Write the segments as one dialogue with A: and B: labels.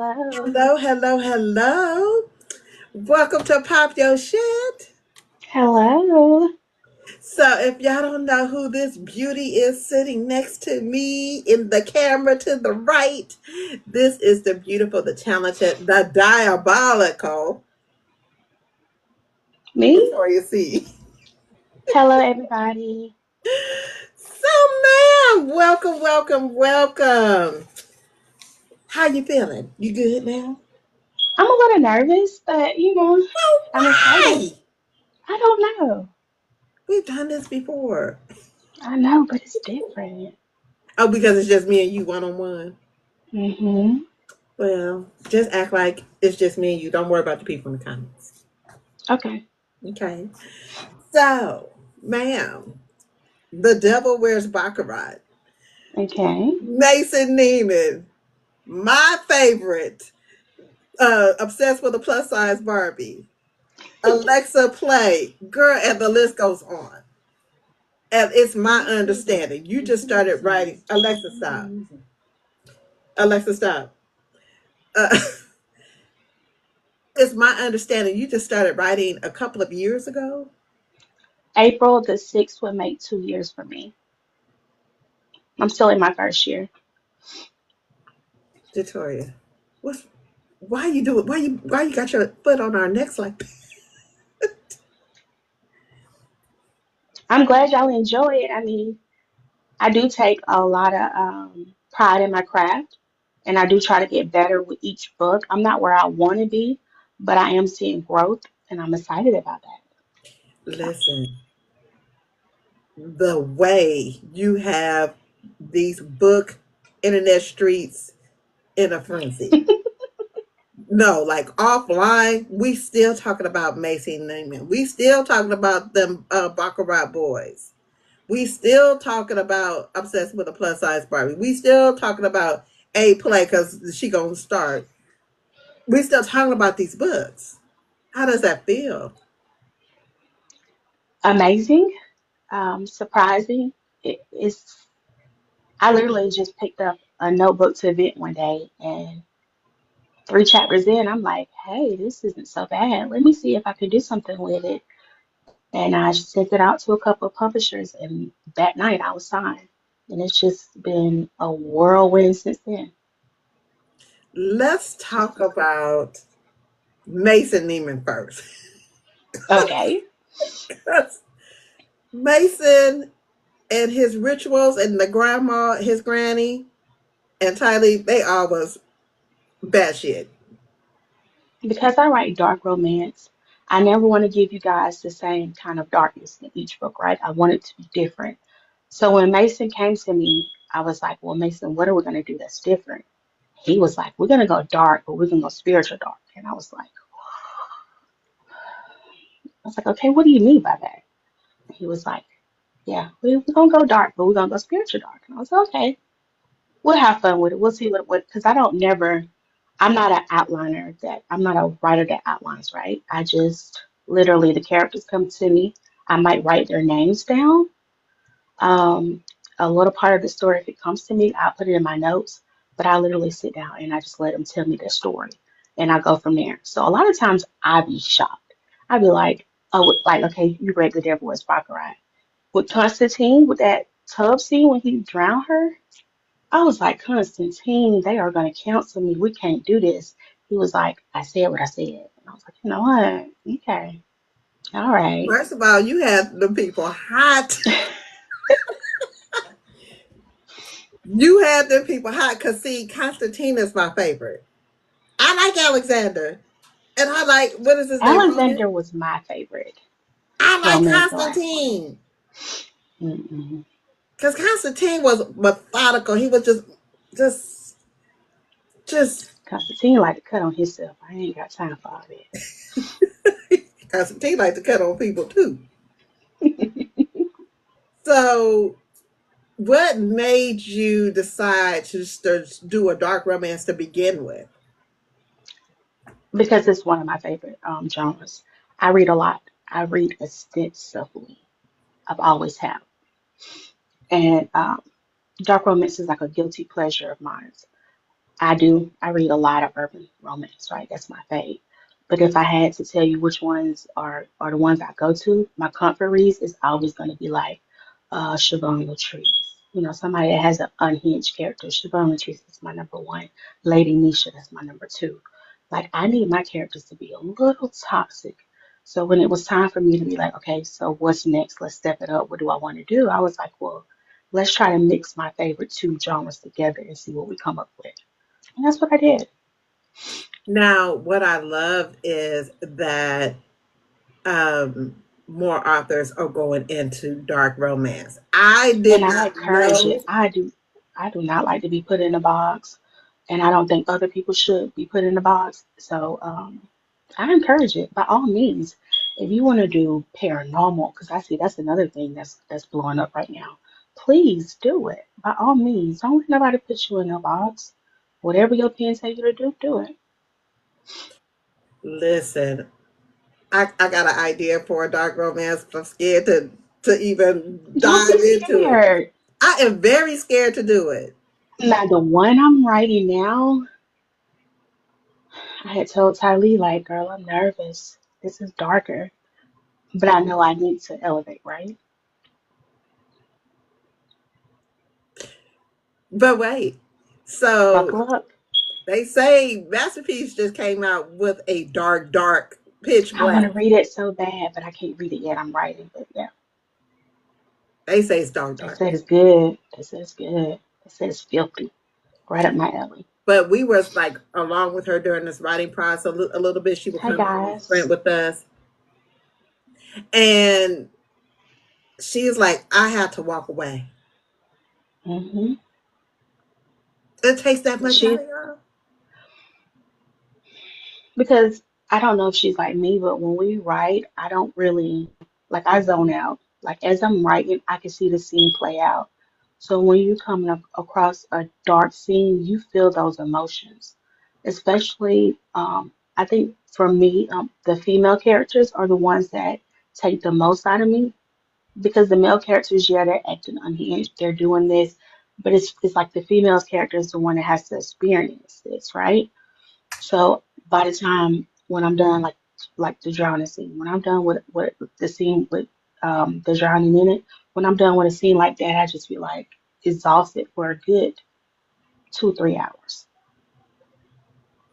A: Hello.
B: Hello, hello, hello. Welcome to Pop Your Shit.
A: Hello.
B: So, if y'all don't know who this beauty is sitting next to me in the camera to the right, this is the beautiful, the talented, the diabolical
A: Me?
B: Jatoria C.
A: Hello, everybody.
B: So, ma'am, welcome, welcome, welcome. How you feeling? You good now?
A: I'm a little nervous, but I'm excited.
B: Why?
A: I don't know.
B: We've done this before.
A: I know, but it's different.
B: Oh, because it's just me and you one on one.
A: Mm-hmm.
B: Well, just act like it's just me and you. Don't worry about the people in the comments.
A: Okay.
B: Okay. So, ma'am, the devil wears Baccarat.
A: Okay.
B: Mason Neiman, my favorite, obsessed with a plus size Barbie. Alexa Play, girl, and the list goes on. And it's my understanding. You just started writing. Alexa, stop. Alexa, stop. Uh, it's my understanding. You just started writing a couple of years ago.
A: April the 6th would make 2 years for me. I'm still in my first year.
B: Victoria, what's why you do it? Why you got your foot on our necks like that?
A: I'm glad y'all enjoy it. I do take a lot of pride in my craft, and I do try to get better with each book. I'm not where I want to be, but I am seeing growth, and I'm excited about that.
B: Listen, the way you have these book internet streets in a frenzy. No, like offline, we still talking about Macy Neiman. We still talking about them Baccarat boys. We still talking about obsessed with a plus size Barbie. We still talking about a play because she gonna start. We still talking about these books. How does that feel?
A: Amazing, surprising. I literally just picked up a notebook to event one day, and three chapters in, I'm like, hey, this isn't so bad. Let me see if I can do something with it. And I sent it out to a couple of publishers, and that night I was signed. And it's just been a whirlwind since then.
B: Let's talk about Mason Neiman first.
A: Okay.
B: Mason and his rituals and the grandma, his granny, and Tylee, they all was bad shit.
A: Because I write dark romance, I never want to give you guys the same kind of darkness in each book, right? I want it to be different. So when Mason came to me, I was like, well, Mason, what are we going to do that's different? He was like, we're going to go dark, but we're going to go spiritual dark. And I was like, okay, what do you mean by that? And he was like, yeah, we're going to go dark, but we're going to go spiritual dark. And I was like, okay, we'll have fun with it. We'll see because I'm not an outliner I'm not a writer that outlines, right? I just literally, the characters come to me. I might write their names down. Um, a little part of the story, if it comes to me, I'll put it in my notes, but I literally sit down and I just let them tell me their story and I go from there. So a lot of times I'd be shocked. I'd be like, oh, like, okay, you read The Devil Wears Prada, right? With Constantine, with that tub scene when he drowned her, I was like, Constantine, they are going to cancel me. We can't do this. He was like, I said what I said. And I was like, you know what? Okay. All right.
B: First of all, you had the people hot. You had them people hot because see, Constantine is my favorite. I like Alexander, and I like what is his name, Roman.
A: Alexander was my favorite
B: I like
A: romance, the last one.
B: Constantine
A: Mm-mm.
B: because Constantine was methodical. He was just, just
A: Constantine like to cut on himself. I ain't got time for all
B: Constantine liked to cut on people too.
A: that.
B: So, what made you decide to do a dark romance to begin with?
A: Because it's one of my favorite genres. I read a lot. I read extensively. I've always have. And dark romance is like a guilty pleasure of mine. I do. I read a lot of urban romance, right? That's my fave. But if I had to tell you which ones are the ones I go to, my comfort reads is always going to be like Siobhan Latrice. You know, somebody that has an unhinged character. Siobhan Latrice is my number one. Lady Nisha, that's my number two. Like I need my characters to be a little toxic. So when it was time for me to be like, okay, so what's next? Let's step it up. What do I want to do? I was like, well, let's try to mix my favorite two genres together and see what we come up with. And that's what I did.
B: Now, what I love is that more authors are going into dark romance. I
A: And
B: did
A: I
B: not
A: encourage
B: know.
A: it. I do not like to be put in a box. And I don't think other people should be put in a box. So I encourage it by all means. If you want to do paranormal, because I see that's another thing that's blowing up right now, please do it. By all means. Don't let nobody put you in a box. Whatever your pen tell you to do, do it.
B: Listen, I got an idea for a dark romance, but I'm scared to even
A: Don't be
B: dive into it.
A: scared.
B: I am very scared to do it.
A: Now the one I'm writing now, I had told Tylee, like, girl, I'm nervous. This is darker. But I know I need to elevate, right?
B: But wait, so
A: Buckle up.
B: they say Masterpiece just came out with a dark pitch
A: I want to
B: black.
A: read it so bad, but I can't read it yet. I'm writing, but yeah.
B: They say it's
A: They
B: dark.
A: said it's good. They said it's good. They said it's filthy. Right up my alley.
B: But we was like along with her during this writing process a little bit. She would
A: Hey
B: come in and sprint
A: guys.
B: with us, and she's like, "I had to walk away.
A: hmm
B: It takes that much out
A: She
B: of y'all."
A: because I don't know if she's like me, but when we write, I don't really like I zone out. Like as I'm writing, I can see the scene play out. So when you come across a dark scene, you feel those emotions. Especially, I think for me, the female characters are the ones that take the most out of me because the male characters, yeah, they're acting unhinged, they're doing this, but it's like the female character is the one that has to experience this, right? So by the time when I'm done, like the drowning scene, when I'm done with the scene with the drowning in it, when I'm done with a scene like that, I just feel like exhausted for a good 2 3 hours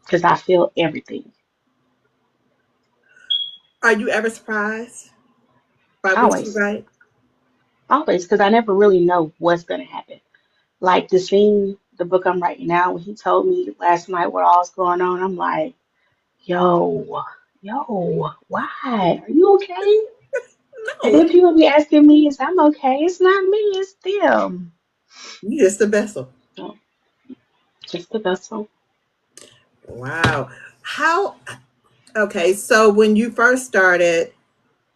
A: because I feel everything
B: Are you ever surprised by what you
A: always,
B: write?
A: always because I never really know what's gonna happen. Like the scene, the book I'm writing now, when he told me last night what all's going on, I'm like, yo, why? Are you okay? And
B: No,
A: then people be asking me, is I'm okay? It's not me, it's them.
B: you just a vessel.
A: Oh, just the vessel.
B: Wow. How? Okay, so when you first started,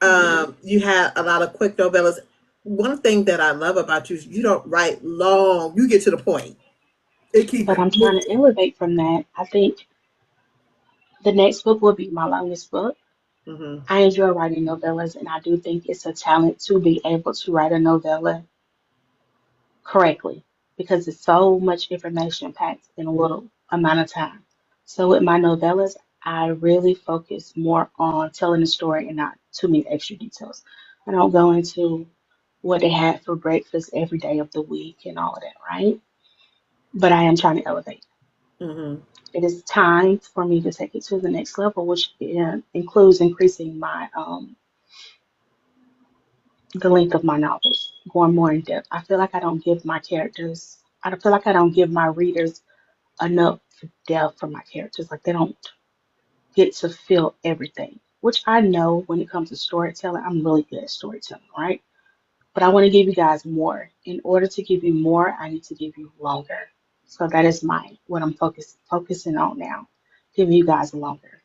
A: hmm
B: you had a lot of quick novellas. One thing that I love about you is you don't write long. You get to the point. They keep
A: But
B: it
A: I'm trying to
B: moving.
A: elevate from that. I think the next book will be my longest book.
B: Hmm.
A: I enjoy writing novellas, and I do think it's a talent to be able to write a novella correctly because it's so much information packed in a little amount of time. So with my novellas, I really focus more on telling the story and not too many extra details. I don't go into what they had for breakfast every day of the week and all of that, right? But I am trying to elevate.
B: Hmm.
A: It is time for me to take it to the next level, which includes increasing my the length of my novels, going more in depth. I feel like I don't give my characters, I feel like I don't give my readers enough depth for my characters. Like they don't get to feel everything, which I know when it comes to storytelling, I'm really good at storytelling, right? But I want to give you guys more. In order to give you more, I need to give you longer. So that is my what I'm focusing on now, giving you guys longer.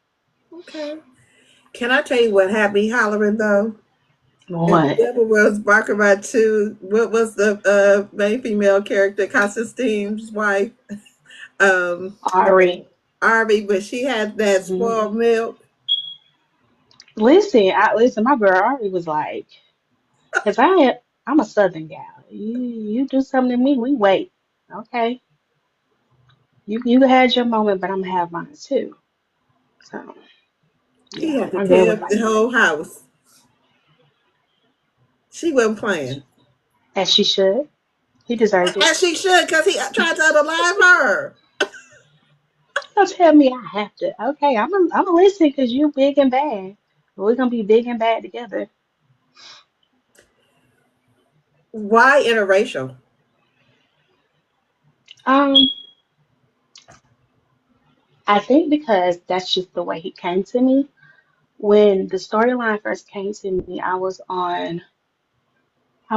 B: Okay. Can I tell you what had me hollering though? And the
A: What?
B: devil was Baccarat too. What was the main female character, Constantine's wife?
A: Ari.
B: Arby, but she had that spoiled
A: hmm
B: milk.
A: listen. My girl Ari was like, because I'm a Southern gal. You do something to me, we wait. Okay. You had your moment, but I'm gonna have mine too. So
B: He
A: yeah,
B: had to
A: my dad
B: tear
A: was
B: up the
A: like,
B: whole house. She wasn't playing.
A: as she should. He deserved it.
B: As she should, because he tried to unalive her.
A: Don't tell me I have to. Okay, I'm gonna listen because you big and bad. We're gonna be big and bad together.
B: Why interracial?
A: Um, I think because that's just the way he came to me. When the storyline first came to me, I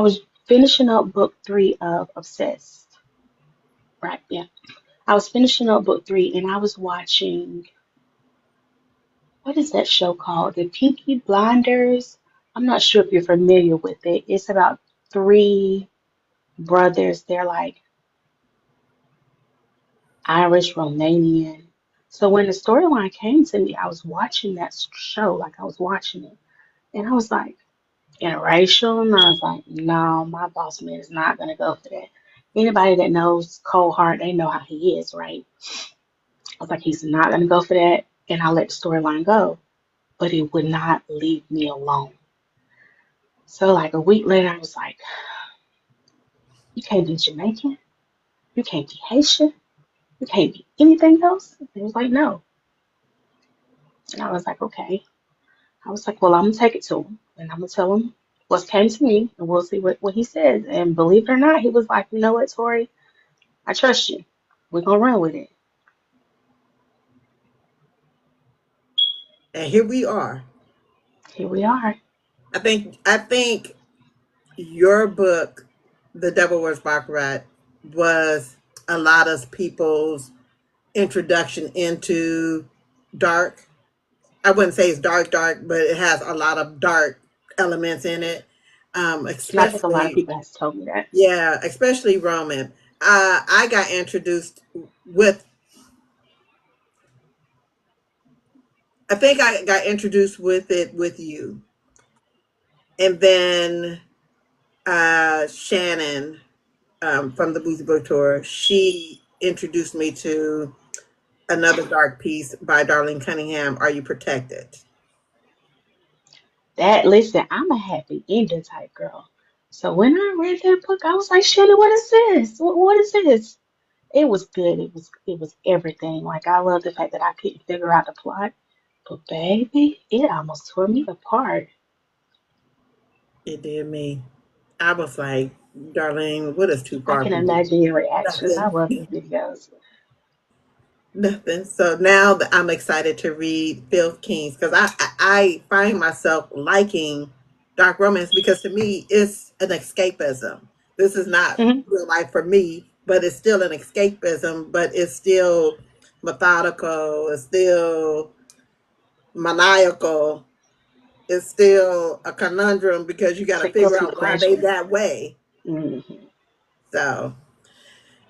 A: was finishing up book three of Obsessed. Right, yeah. I was finishing up book three and I was watching, what is that show called? The Peaky Blinders. I'm not sure if you're familiar with it. It's about three brothers. They're like Irish, Romanian. So when the storyline came to me, I was watching that show, like I was watching it, and I was like, interracial, and I was like, no, my boss man is not gonna go for that. Anybody that knows Cold Heart, they know how he is, right? I was like, he's not gonna go for that, and I let the storyline go, but it would not leave me alone. So like a week later, I was like, you can't be Jamaican, you can't be Haitian, you can't be anything else. And he was like, no, and I was like, okay. I was like, well, I'm gonna take it to him and I'm gonna tell him what's came to me and we'll see what he says. And believe it or not, he was like, you know what, Tori, I trust you. We're gonna run with it.
B: And here we are.
A: Here we are.
B: I think your book, The Devil Wears Baccarat, was a lot of people's introduction into dark. I wouldn't say it's dark, but it has a lot of dark elements in it.
A: And I think a lot of
B: Especially,
A: people has told me that.
B: yeah, especially Roman. I got introduced with, I think I got introduced with it with you. And then Shannon from the Boozy Book Tour, she introduced me to another dark piece by Darlene Cunningham, Are You Protected?
A: That listen, I'm a happy ending type girl. So when I read that book, I was like, Shannon, what is this? What is this? It was good. It was everything. Like I love the fact that I couldn't figure out the plot. But baby, it almost tore me apart.
B: It did me. I was like, Darlene, what is too
A: I
B: far
A: can
B: for you?
A: imagine your reactions. I
B: Nothing.
A: love the videos.
B: Nothing. So now that I'm excited to read Phil King's, because I find myself liking dark romance because to me it's an escapism. This is not
A: Hmm.
B: real life for me, but it's still an escapism. But it's still methodical. It's still maniacal. It's still a conundrum because you got
A: It's
B: to
A: a
B: figure
A: guilty
B: out why they
A: pleasure.
B: that way.
A: Hmm.
B: So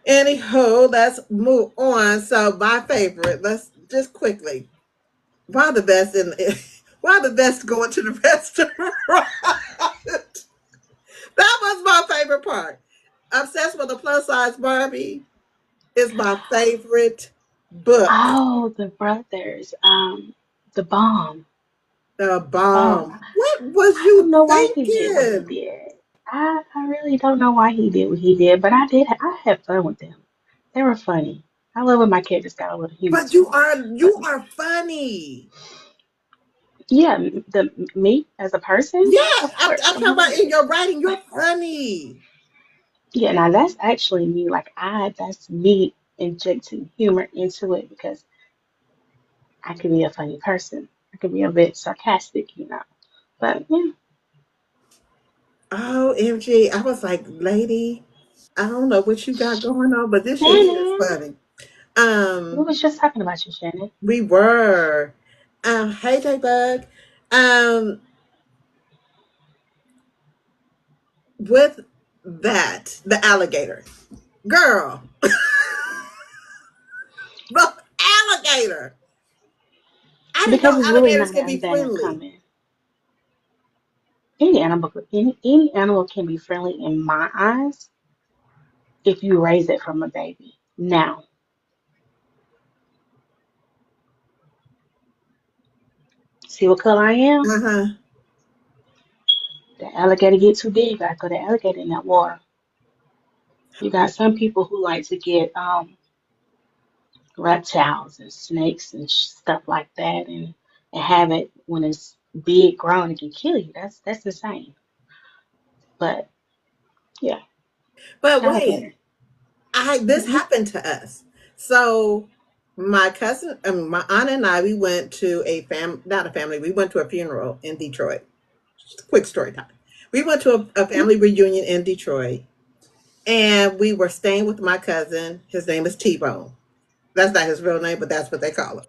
B: anyhow, let's move on. So my favorite. Let's just quickly. Why the best in why the best going to the restaurant? That was my favorite part. Obsessed with a plus size Barbie is my favorite book.
A: Oh, the brothers. The bomb.
B: The
A: Oh,
B: bomb. What was
A: I don't
B: you
A: know why he did what he
B: thinking?
A: did. I really don't know why he did what he did, but I had fun with them. They were funny. I love when my characters got a little humor
B: But
A: to them. But
B: you are funny.
A: yeah, the me as a person,
B: Yeah,
A: of
B: I'm
A: course, I'm
B: talking about in
A: hilarious.
B: your writing. You're funny.
A: Yeah, now that's actually me. That's me injecting humor into it because I could be a funny person. I could be a bit sarcastic. But yeah,
B: Oh, MG. I was like, lady, I don't know what you got going on, but this shit is
A: Shannon,
B: funny.
A: we
B: Um,
A: was just talking about you, Shannon.
B: we were. Hey J Bug. Um, with that, the alligator. Girl, the alligator. I didn't know
A: Because it's really
B: alligators
A: not
B: could be
A: that
B: friendly.
A: uncommon. Any animal can be friendly in my eyes if you raise it from a baby. Now, See what color I am?
B: Uh-huh.
A: The alligator get too big, I put the alligator in that water. You got some people who like to get reptiles and snakes and stuff like that, and have it when it's big grown, it can kill you. That's insane. But yeah,
B: But wait,
A: alligator.
B: I this
A: Hmm.
B: happened to us. So my cousin, my aunt and I, we went to a not a family, we went to a funeral in Detroit. Just a quick story time. We went to a family reunion in Detroit, and we were staying with my cousin. His name is T-Bone. That's not his real name, but that's what they call him.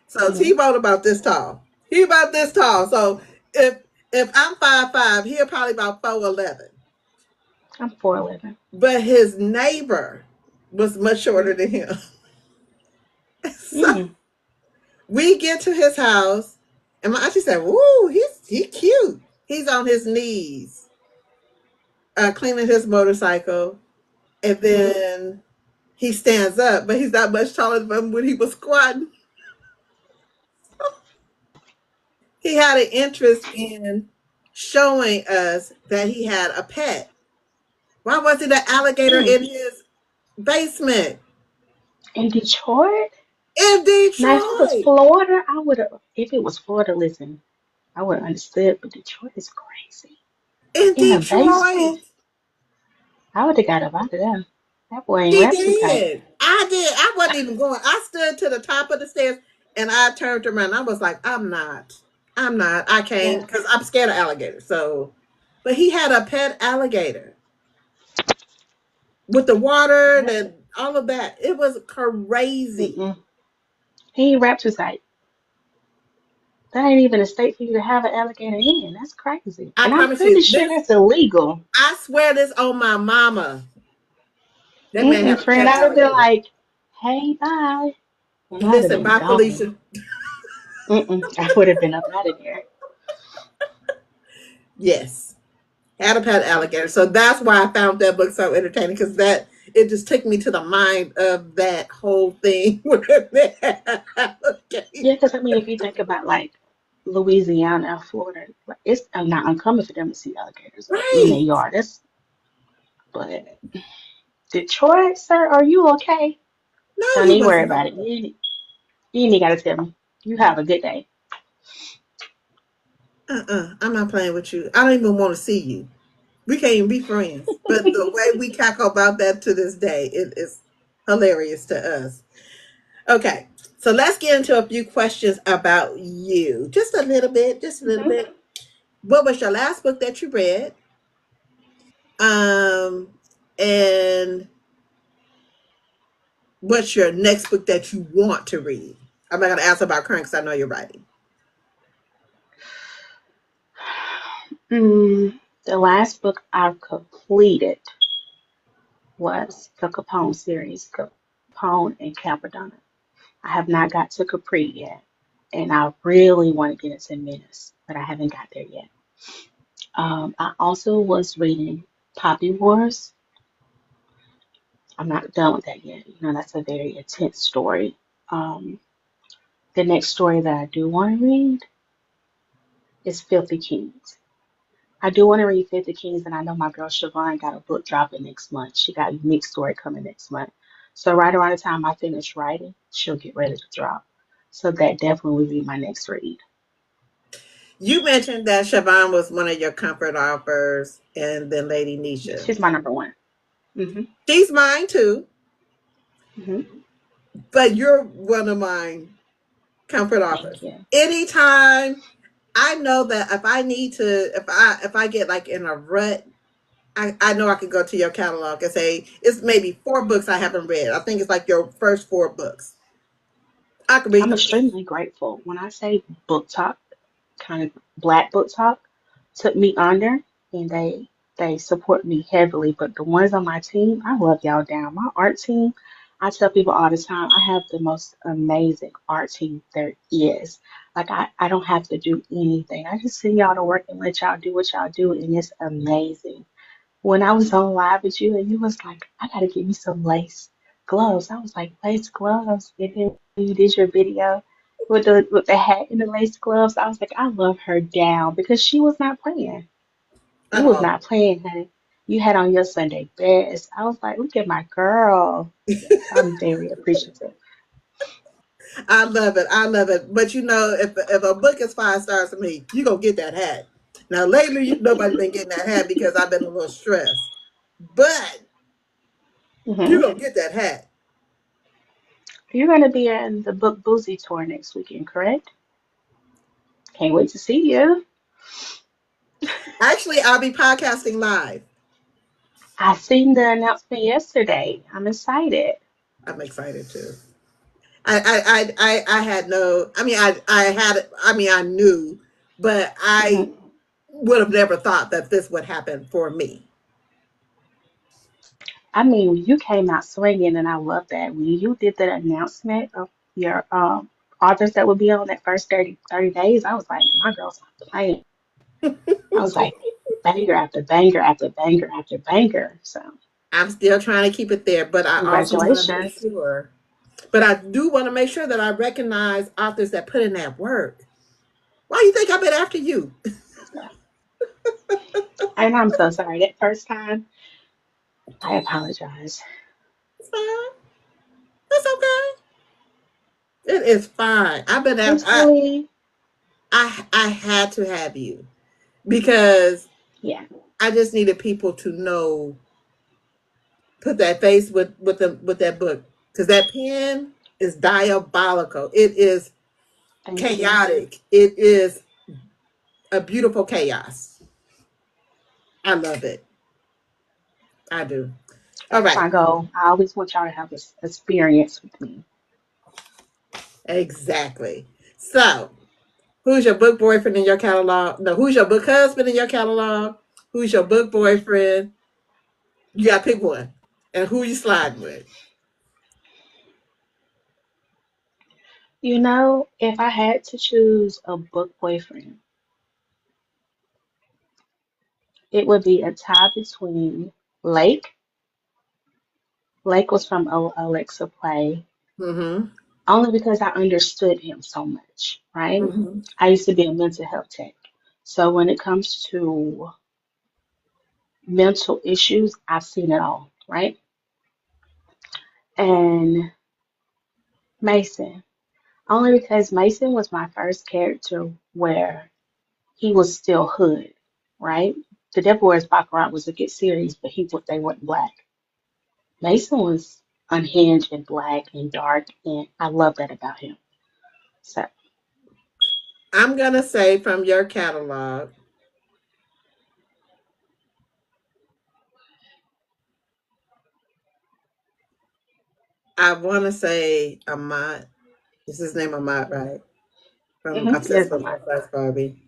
B: So
A: Hmm.
B: T-Bone about this tall. He about this tall. So if if I'm 5'5", he'll probably about 4'11".
A: I'm 4'11".
B: But his neighbor was much shorter than him. So
A: Mm.
B: we get to his house, and my auntie said, "Woo, he cute. He's on his knees, cleaning his motorcycle, and
A: Hmm.
B: then he stands up, but he's not much taller than when he was squatting. He had an interest in showing us that he had a pet. Why was it an alligator
A: Mm.
B: in his basement
A: In Detroit?
B: in
A: Now, if it was
B: Detroit?
A: Florida, I would have. If it was Florida, listen, I would have understood. But Detroit is crazy.
B: In
A: In the
B: Detroit.
A: basement, I would have got up out of there. That boy ain't
B: He
A: wrapped too tight.
B: did. I did. I wasn't even going. I stood to the top of the stairs and I turned around. I was like, I'm not. I'm not. I can't
A: Yeah,
B: because I'm scared of alligators. So, but he had a pet alligator with the water
A: yep.
B: and all of that. It was crazy.
A: Mm-mm. He ain't wrapped too tight. That ain't even a state for you to have an alligator in. That's crazy.
B: I
A: And I'm
B: promise
A: pretty
B: you,
A: sure
B: this,
A: that's illegal.
B: I swear this on my mama. That man had
A: Mm-mm,
B: a
A: friend,
B: pet
A: I'd have been
B: alligator.
A: like, hey, bye. And I'd have
B: Listen,
A: been
B: bye,
A: gone.
B: Felicia.
A: Mm-mm, I would have been up out of there.
B: Yes, had a pet alligator. So that's why I found that book so entertaining because that it just took me to the mind of that whole thing with that alligator.
A: Yeah, because I mean, if you think about like Louisiana, Florida, like, it's not uncommon for them to see alligators in their
B: Right.
A: yard. But Detroit, sir, are you okay?
B: No,
A: Don't
B: he
A: even
B: was
A: worry about it.
B: not.
A: You ain't got to tell me. You have a good day.
B: I'm not playing with you. I don't even want to see you. We can't even be friends. But the way we cackle about that to this day, it is hilarious to us. Okay. So let's get into a few questions about you. Just a little bit, just a little
A: Hmm.
B: bit. What was your last book that you read? Um, and what's your next book that you want to read? I'm not going to ask about current because I know you're writing.
A: The last book I've completed was the Capone series, Capone and Capadonna. I have not got to Capri yet, and I really want to get into Menace, but I haven't got there yet. I also was reading Poppy Wars. I'm not done with that yet. You know, that's a very intense story. Um, the next story that I do want to read is Filthy Kings. I do want to read Fifty Kings, and I know my girl Siobhan got a book dropping next month. She got a unique story coming next month. So right around the time I finish writing, she'll get ready to drop. So that definitely will be my next read.
B: You mentioned that Siobhan was one of your comfort offers, and then Lady Nisha.
A: She's my number one. Hmm.
B: She's mine too,
A: Hmm.
B: but you're one of mine comfort
A: Thank
B: offers.
A: you.
B: Anytime I know that if I need to, if I get like in a rut, I know I can go to your catalog and say it's maybe 4 books I haven't read. I think it's like your first 4 books. I can read
A: I'm
B: them.
A: extremely grateful. When I say book talk, kind of black book talk, took me under, and they support me heavily. But the ones on my team, I love y'all down. My art team, I tell people all the time, I have the most amazing art team there is. Like I don't have to do anything. I just send y'all to work and let y'all do what y'all do, and it's amazing. When I was on live with you and you was like, I gotta get me some lace gloves. I was like, lace gloves. And then when you did your video, with the hat and the lace gloves. I was like, I love her down because she was not playing.
B: at
A: You was
B: all.
A: not playing, honey. You had on your Sunday best. I was like, look at my girl. Yes, I'm very appreciative.
B: I love it. I love it. But you know, if a book is 5 stars to me, you gonna get that hat. Now lately, nobody been getting that hat because I've been a little stressed. But you
A: Hmm.
B: gonna get that hat.
A: You're going to be in the Book Boozy tour next weekend, correct? Can't wait to see you.
B: Actually, I'll be podcasting live.
A: I seen the announcement yesterday. I'm excited.
B: I'm excited too. I had no. I mean, I had. I mean, I knew, but I
A: Hmm.
B: would have never thought that this would happen for me.
A: I mean, you came out swinging, and I love that. When you did the announcement of your authors that would be on that first 30 days, I was like, my girl's not playing. I was like, banger after banger after banger after banger. So,
B: I'm still trying to keep it there, but I also want to make
A: congratulations.
B: sure. But I do want to make sure that I recognize authors that put in that work. Why do you think I've been after you?
A: Yeah. And I'm so sorry. That first time, I apologize.
B: It's fine. It's okay. It is fine. I've been
A: Hey,
B: after.
A: Tilly.
B: I had to have you because
A: Yeah,
B: I just needed people to know, put that face with that book, because that pen is diabolical. It is
A: thank you.
B: chaotic. It is a beautiful chaos. I love it. I do. All
A: That's
B: right.
A: my goal. I always want y'all to have this experience with me.
B: Exactly. So, who's your book boyfriend in your catalog? No, who's your book husband in your catalog? Who's your book boyfriend? You got to pick one. And who you sliding with?
A: You know, if I had to choose a book boyfriend, it would be a tie between Lake. Lake was from Alexa Play,
B: Mm-hmm.
A: only because I understood him so much, right?
B: Mm-hmm.
A: I used to be a mental health tech. So when it comes to mental issues, I've seen it all, right? And Mason, only because Mason was my first character where he was still hood, right? The Devil Wears Baccarat was a good series, but they weren't black. Mason was unhinged and black and dark, and I love that about him. So,
B: I'm going to say from your catalog, I want to say Ahmad. Is his name Ahmad, right? From
A: yes,
B: Obsessed with
A: I'm
B: First Barbie.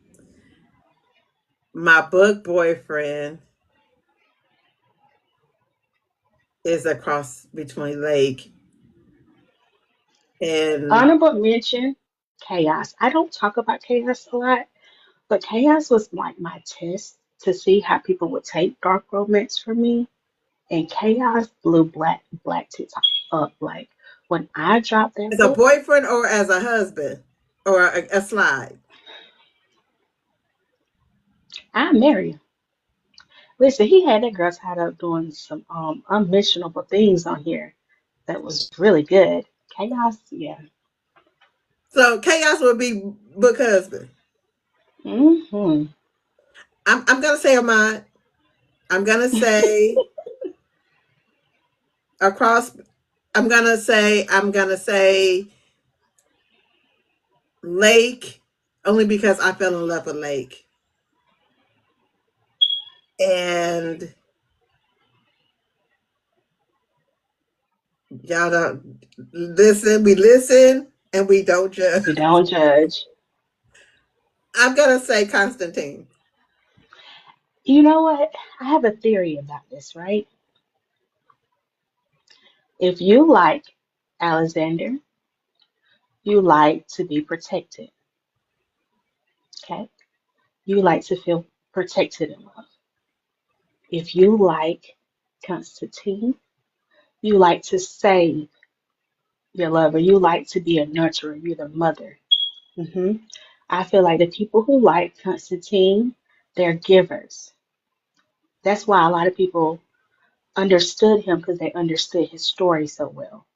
B: My book boyfriend is a cross between Lake and
A: honorable mention, Chaos. I don't talk about Chaos a lot, but Chaos was like my test to see how people would take dark romance from me. And Chaos blew Black TikTok up. Like when I dropped that
B: as a
A: book,
B: boyfriend or as a husband or a slide.
A: I married him. Listen, he had that girl tied up doing some unmentionable things on here that was really good. Chaos, yeah.
B: So Chaos would be book husband.
A: Hmm.
B: I'm gonna say Ahmad. I'm gonna say across. I'm gonna say Lake, only because I fell in love with Lake. And y'all don't listen. We listen and we don't judge.
A: We don't judge.
B: I'm gonna say Constantine.
A: You know what? I have a theory about this, right? If you like Alexander, you like to be protected, okay? You like to feel protected and loved. If you like Constantine, you like to save your lover. You like to be a nurturer. You're the mother. hmm I feel like the people who like Constantine, they're givers. That's why a lot of people understood him because they understood his story so well.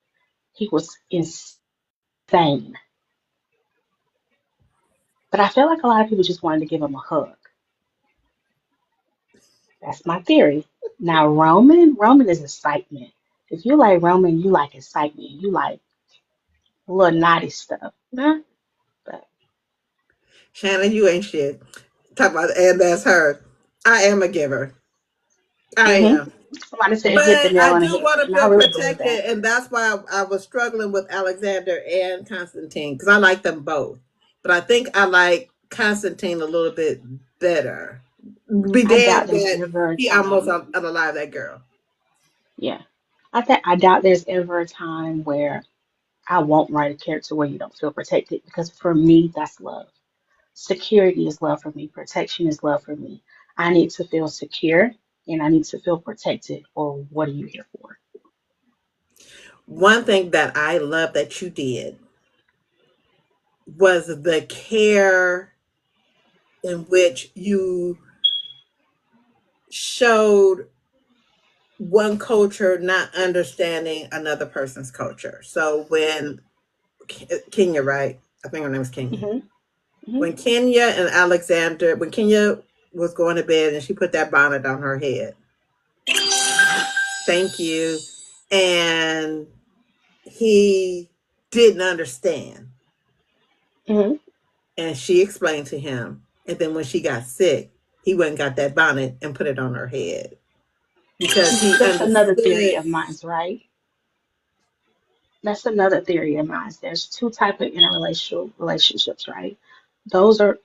A: He was insane. But I feel like a lot of people just wanted to give him a hug. That's my theory. Now, Roman is excitement. If you like Roman, you like excitement. You like little naughty stuff. Nah, but
B: Shannon, you ain't shit. Talk about, and that's her. I am a giver. I
A: hmm
B: am.
A: somebody said hit the
B: But
A: nail
B: I
A: on the
B: do
A: head,
B: want to
A: and I
B: feel
A: really believe that.
B: protected, and that's why I was struggling with Alexander and Constantine because I like them both. But I think I like Constantine a little bit better. Be
A: I doubt
B: damned
A: there's
B: that
A: ever a
B: he almost
A: time.
B: unalive that girl.
A: Yeah, I doubt there's ever a time where I won't write a character where you don't feel protected because for me, that's love. Security is love for me. Protection is love for me. I need to feel secure and I need to feel protected. Or what are you here for?
B: One thing that I love that you did was the care in which you showed one culture not understanding another person's culture. So when Kenya, right? I think her name was Kenya.
A: hmm hmm
B: When Kenya and Alexander, when Kenya was going to bed and she put that bonnet on her head, thank you. And he didn't understand.
A: hmm
B: And she explained to him. And then when she got sick, he went and got that bonnet and put it on her head because he
A: That's another theory
B: understood.
A: of mine, right? That's another theory of mine. There's two type of interrelational relationships, right?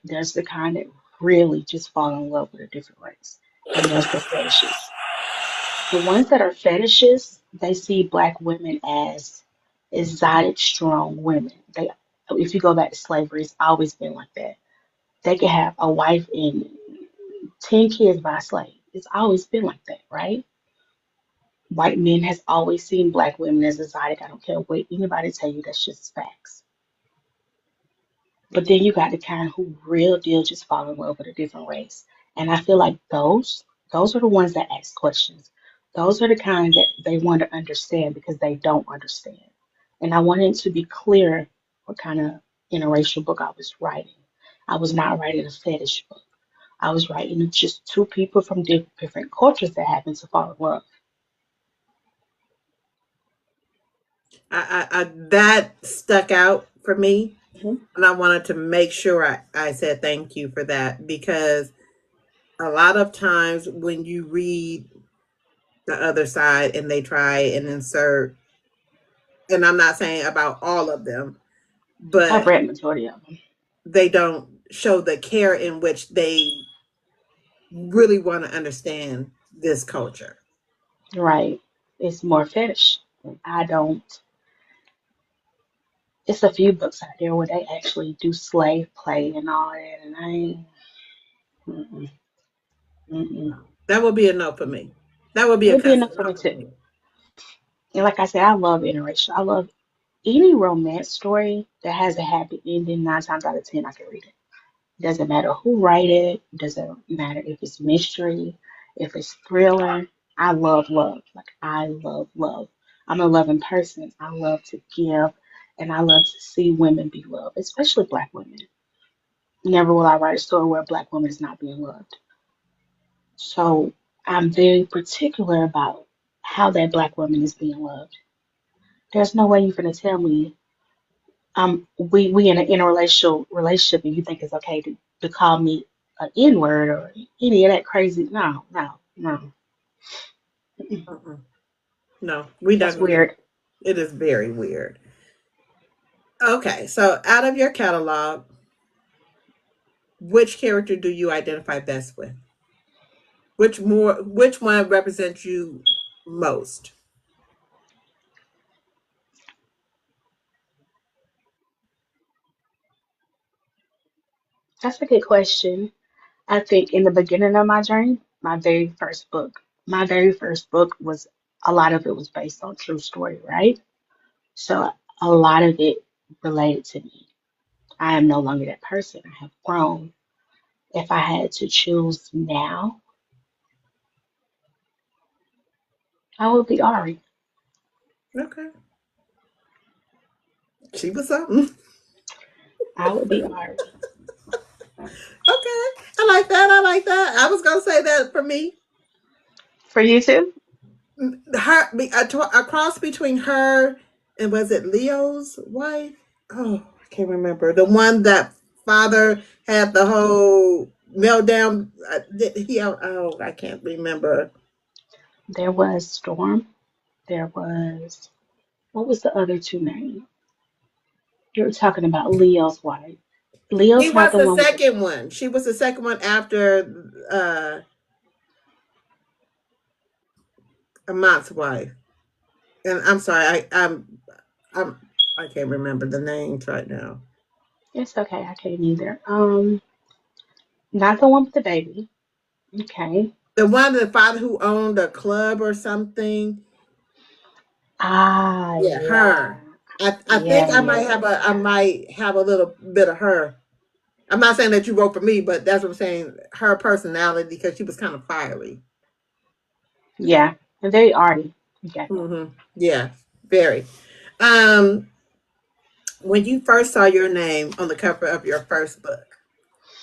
A: There's the kind that really just fall in love with a different race, and there's the fetishes. The ones that are fetishes, they see black women as exotic, strong women. If you go back to slavery, it's always been like that. They could have a wife and 10 kids by a slave. It's always been like that, right? White men has always seen black women as exotic. I don't care what anybody tell you. That's just facts. But then you got the kind who real deal just fall in love with a different race. And I feel like those are the ones that ask questions. Those are the kind that they want to understand because they don't understand. And I wanted to be clear what kind of interracial book I was writing. I was not writing a fetish book. I was writing just two people from different cultures that happen to fall in love.
B: That stuck out for me.
A: hmm
B: And I wanted to make sure I said thank you for that because a lot of times when you read the other side and they try and insert, and I'm not saying about all of them,
A: I've
B: but
A: read majority of them.
B: they don't show the care in which they really want to understand this culture.
A: Right. It's more fetish. And I don't. It's a few books out there where they actually do slave play and all that, and I ain't. Mm-mm, mm-mm.
B: That would be a no for me. That would be a
A: It'd be
B: cussing
A: enough for
B: no
A: me
B: for
A: too.
B: me.
A: And like I said, I love interracial. I love any romance story that has a happy ending. 9 times out of 10, I can read it. Doesn't matter who write it. Doesn't matter if it's mystery, if it's thriller. I love love. Like I love love. I'm a loving person. I love to give, and I love to see women be loved, especially Black women. Never will I write a story where a Black woman is not being loved. So I'm very particular about how that Black woman is being loved. There's no way you're gonna tell me we in an interracial relationship and you think it's okay to call me an N word or any of that crazy. No, no, no. Mm-mm.
B: Mm-mm. No, we not
A: That's
B: gonna do
A: weird.
B: it. It is very weird. Okay, so out of your catalog, which character do you identify best with? Which one represents you most?
A: That's a good question. I think in the beginning of my journey, my very first book was a lot of it was based on true story, right? So a lot of it related to me. I am no longer that person. I have grown. If I had to choose now, I would be Ari.
B: Okay. She was something.
A: I would be Ari.
B: Okay. I like that. I like that. I was gonna say that for me.
A: For you too?
B: A cross between her and was it Leo's wife? Oh, I can't remember. The one that father had the whole meltdown. Oh, I can't remember.
A: There was Storm. There was, what was the other two names? You were talking about Leo's wife.
B: He
A: Leo's not
B: was
A: the
B: the
A: one with the,
B: second one. She was the second one after Amat's wife. And I'm sorry, I'm I can't remember the names right now.
A: it's okay, I can't either. Not the one with the baby. Okay.
B: The one the father who owned a club or something.
A: Ah,
B: Yeah,
A: yeah.
B: her. I
A: Yeah,
B: think
A: yeah, yeah, yeah,
B: I
A: yeah.
B: might have a little bit of her. I'm not saying that you wrote for me, but that's what I'm saying. Her personality because she was kind of fiery.
A: Yeah. And very arty. You got that.
B: Yeah, very. Um, when you first saw your name on the cover of your first book,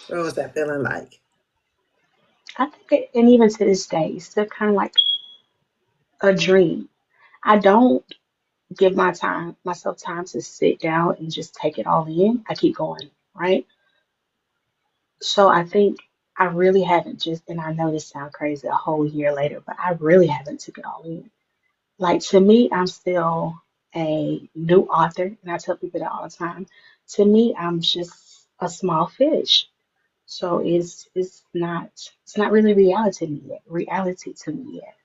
B: what was that feeling like?
A: I think, and even to this day, it's still kind of like a dream. I don't give myself time to sit down and just take it all in. I keep going, right? So I think I really haven't just, and I know this sounds crazy a whole year later, but I really haven't took it all in. Like to me, I'm still a new author, and I tell people that all the time. To me, I'm just a small fish. So it's not really reality to me yet.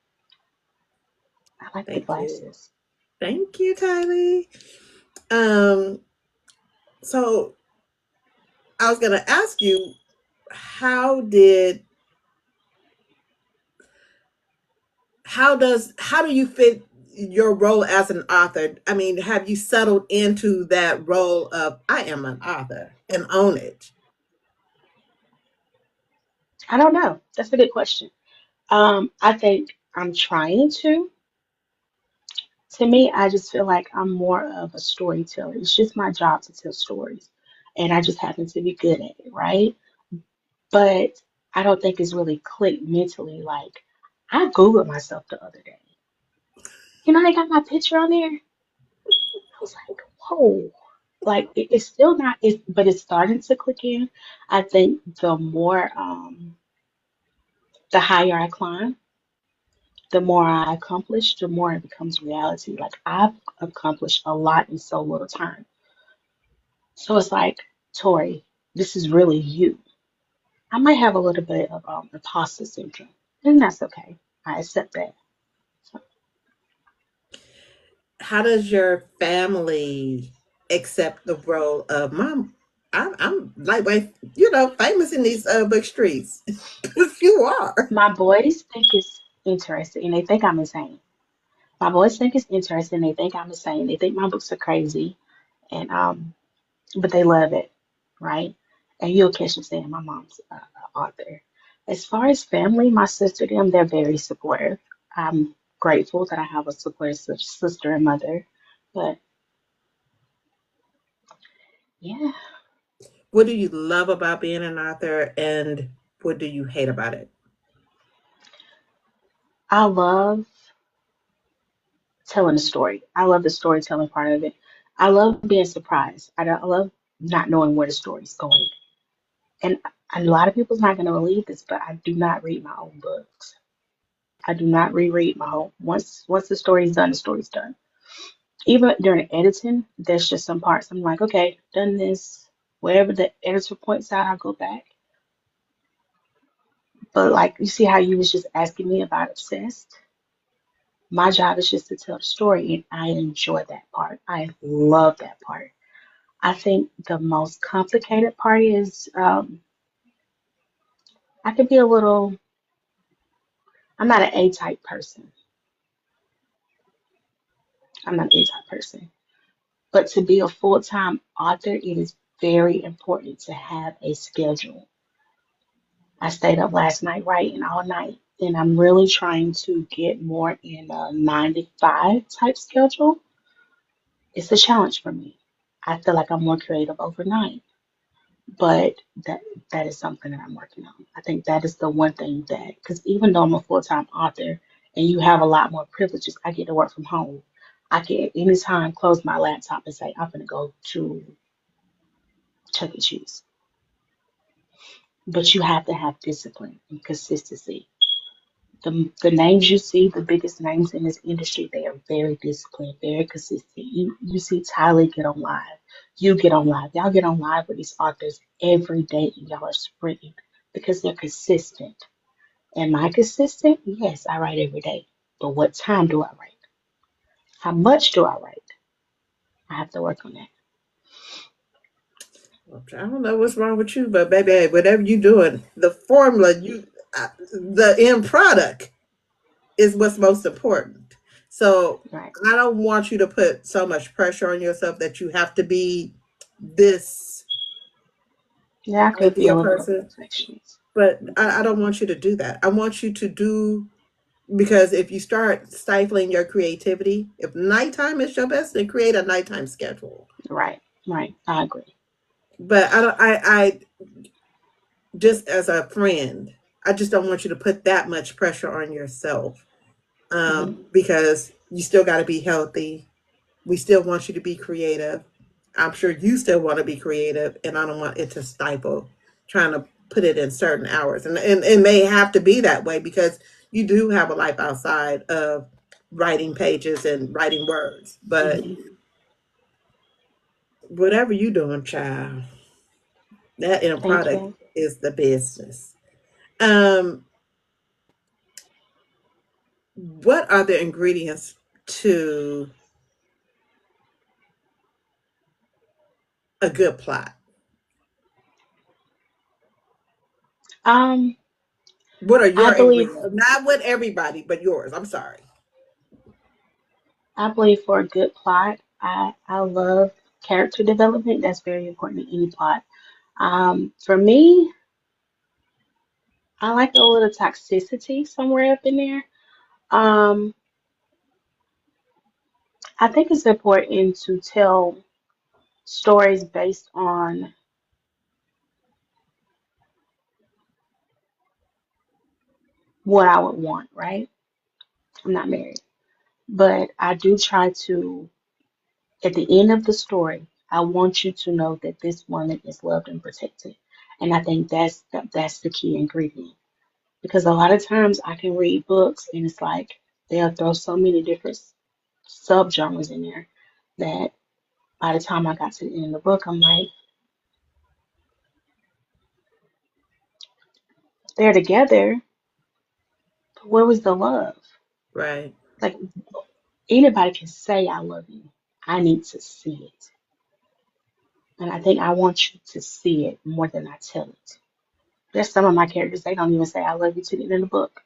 A: I like the
B: Thank you.
A: glasses.
B: Thank you, Kylie. Um, so I was gonna ask you, how did how do you fit your role as an author? I mean, have you settled into that role of I am an author and own it?
A: I don't know. That's a good question. I think I'm trying to. To me, I just feel like I'm more of a storyteller. It's just my job to tell stories, and I just happen to be good at it, right? But I don't think it's really clicked mentally. Like, I Googled myself the other day. They got my picture on there. I was like, whoa. Like, it's still not, but it's starting to click in. I think the higher I climb, the more I accomplish, the more it becomes reality. Like, I've accomplished a lot in so little time. So it's like, Tori, this is really you. I might have a little bit of imposter syndrome, and that's okay. I accept that. So
B: How does your family accept the role of mom? I'm lightweight, famous in these book streets. You are.
A: my boys think it's interesting, and they think I'm insane. My boys think it's interesting. They think I'm insane. They think my books are crazy, and but they love it, right? And you'll catch them saying my mom's an author. As far as family, my sister, them, they're very supportive. I'm grateful that I have a supportive sister and mother. But yeah,
B: What do you love about being an author, and what do you hate about it?
A: I love telling a story. I love the storytelling part of it. I love being surprised. I love not knowing where the story's going. And a lot of people's not going to believe this, but I do not read my own books. I do not reread my whole. Once the story's done, the story's done. Even during editing, there's just some parts I'm like, okay, done this. Wherever the editor points out, I'll go back. But like you see how you was just asking me about obsessed. My job is just to tell the story, and I enjoy that part. I love that part. I think the most complicated part is I could be a little. I'm not an A-type person. I'm not an A-type person. But to be a full-time author, it is very important to have a schedule. I stayed up last night writing all night, and I'm really trying to get more in a 9 to 5 type schedule. It's a challenge for me. I feel like I'm more creative overnight, but that is something that I'm working on. I think that is the one thing that, because even though I'm a full-time author and you have a lot more privileges, I get to work from home. I can at any time close my laptop and say, I'm going to go to Chuck E. Cheese. But you have to have discipline and consistency. The names you see, the biggest names in this industry, they are very disciplined, very consistent. You see Tyler get on live. You get on live. Y'all get on live with these authors every day and y'all are sprinting because they're consistent. Am I consistent? Yes, I write every day. But what time do I write? How much do I write? I have to work on that.
B: I don't know what's wrong with you, but baby, hey, whatever you doing, the formula, the end product is what's most important. So
A: Right.
B: I don't want you to put so much pressure on yourself that you have to be this
A: Yeah, I could be a
B: ideal
A: little bit of a
B: person.
A: perfectionist.
B: But I don't want you to do that. I want you to do, because if you start stifling your creativity, if nighttime is your best, then create a nighttime schedule.
A: Right, right. I agree.
B: But I don't. I just as a friend, I just don't want you to put that much pressure on yourself,
A: Hmm.
B: because you still got to be healthy. We still want you to be creative. I'm sure you still want to be creative, and I don't want it to stifle trying to put it in certain hours. And it may have to be that way because you do have a life outside of writing pages and writing words. But
A: Hmm.
B: whatever you doing, child, that end
A: Thank
B: product
A: you.
B: is the business. Um, what are the ingredients to a good plot?
A: Um,
B: What are
A: I
B: your
A: believe
B: ingredients? Not with everybody, but yours. I'm sorry.
A: I believe for a good plot, I love character development. That's very important in any plot. For me, I like a little toxicity somewhere up in there. Um, I think it's important to tell stories based on what I would want, right? I'm not married, but I do try to, at the end of the story, I want you to know that this woman is loved and protected. And I think that's the key ingredient. Because a lot of times I can read books and it's like they'll throw so many different subgenres in there that by the time I got to the end of the book, I'm like, they're together, but where was the love?
B: Right.
A: Like anybody can say I love you. I need to see it. And I think I want you to see it more than I tell it. There's some of my characters, they don't even say I love you to the end of the book.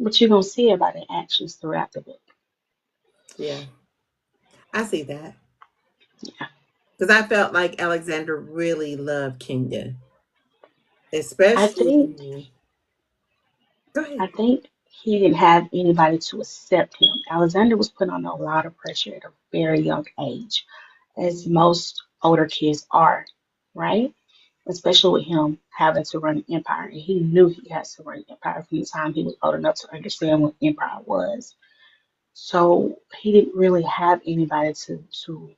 A: But you're gonna see it by their actions throughout the book.
B: Yeah, I see that.
A: Yeah.
B: Because I felt like Alexander really loved Kenya,
A: I think
B: especially. Go
A: I
B: ahead.
A: think he didn't have anybody to accept him. Alexander was put on a lot of pressure at a very young age, as most older kids are, right? Especially with him having to run an empire. And he knew he had to run an empire from the time he was old enough to understand what empire was. So he didn't really have anybody to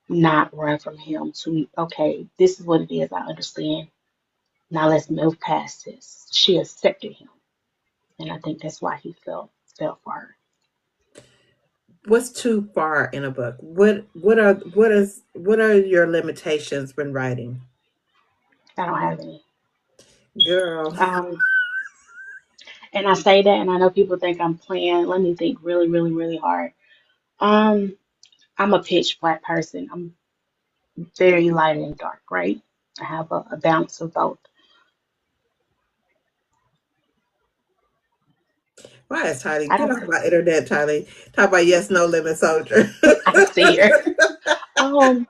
A: not run from him, to, okay, this is what it is, I understand. Now let's move past this. She accepted him. And I think that's why he fell for her.
B: What's too far in a book? What are your limitations when writing,
A: I don't have any.
B: girl?
A: Um, and I say that, and I know people think I'm playing. Let me think really, really, really hard. Um, I'm a pitch black person. I'm very light and dark, right? I have a balance of both.
B: Why is Tylee?
A: I
B: Get
A: don't.
B: off my internet, Tylee. Talk about yes, no limit soldier.
A: I see her. Um,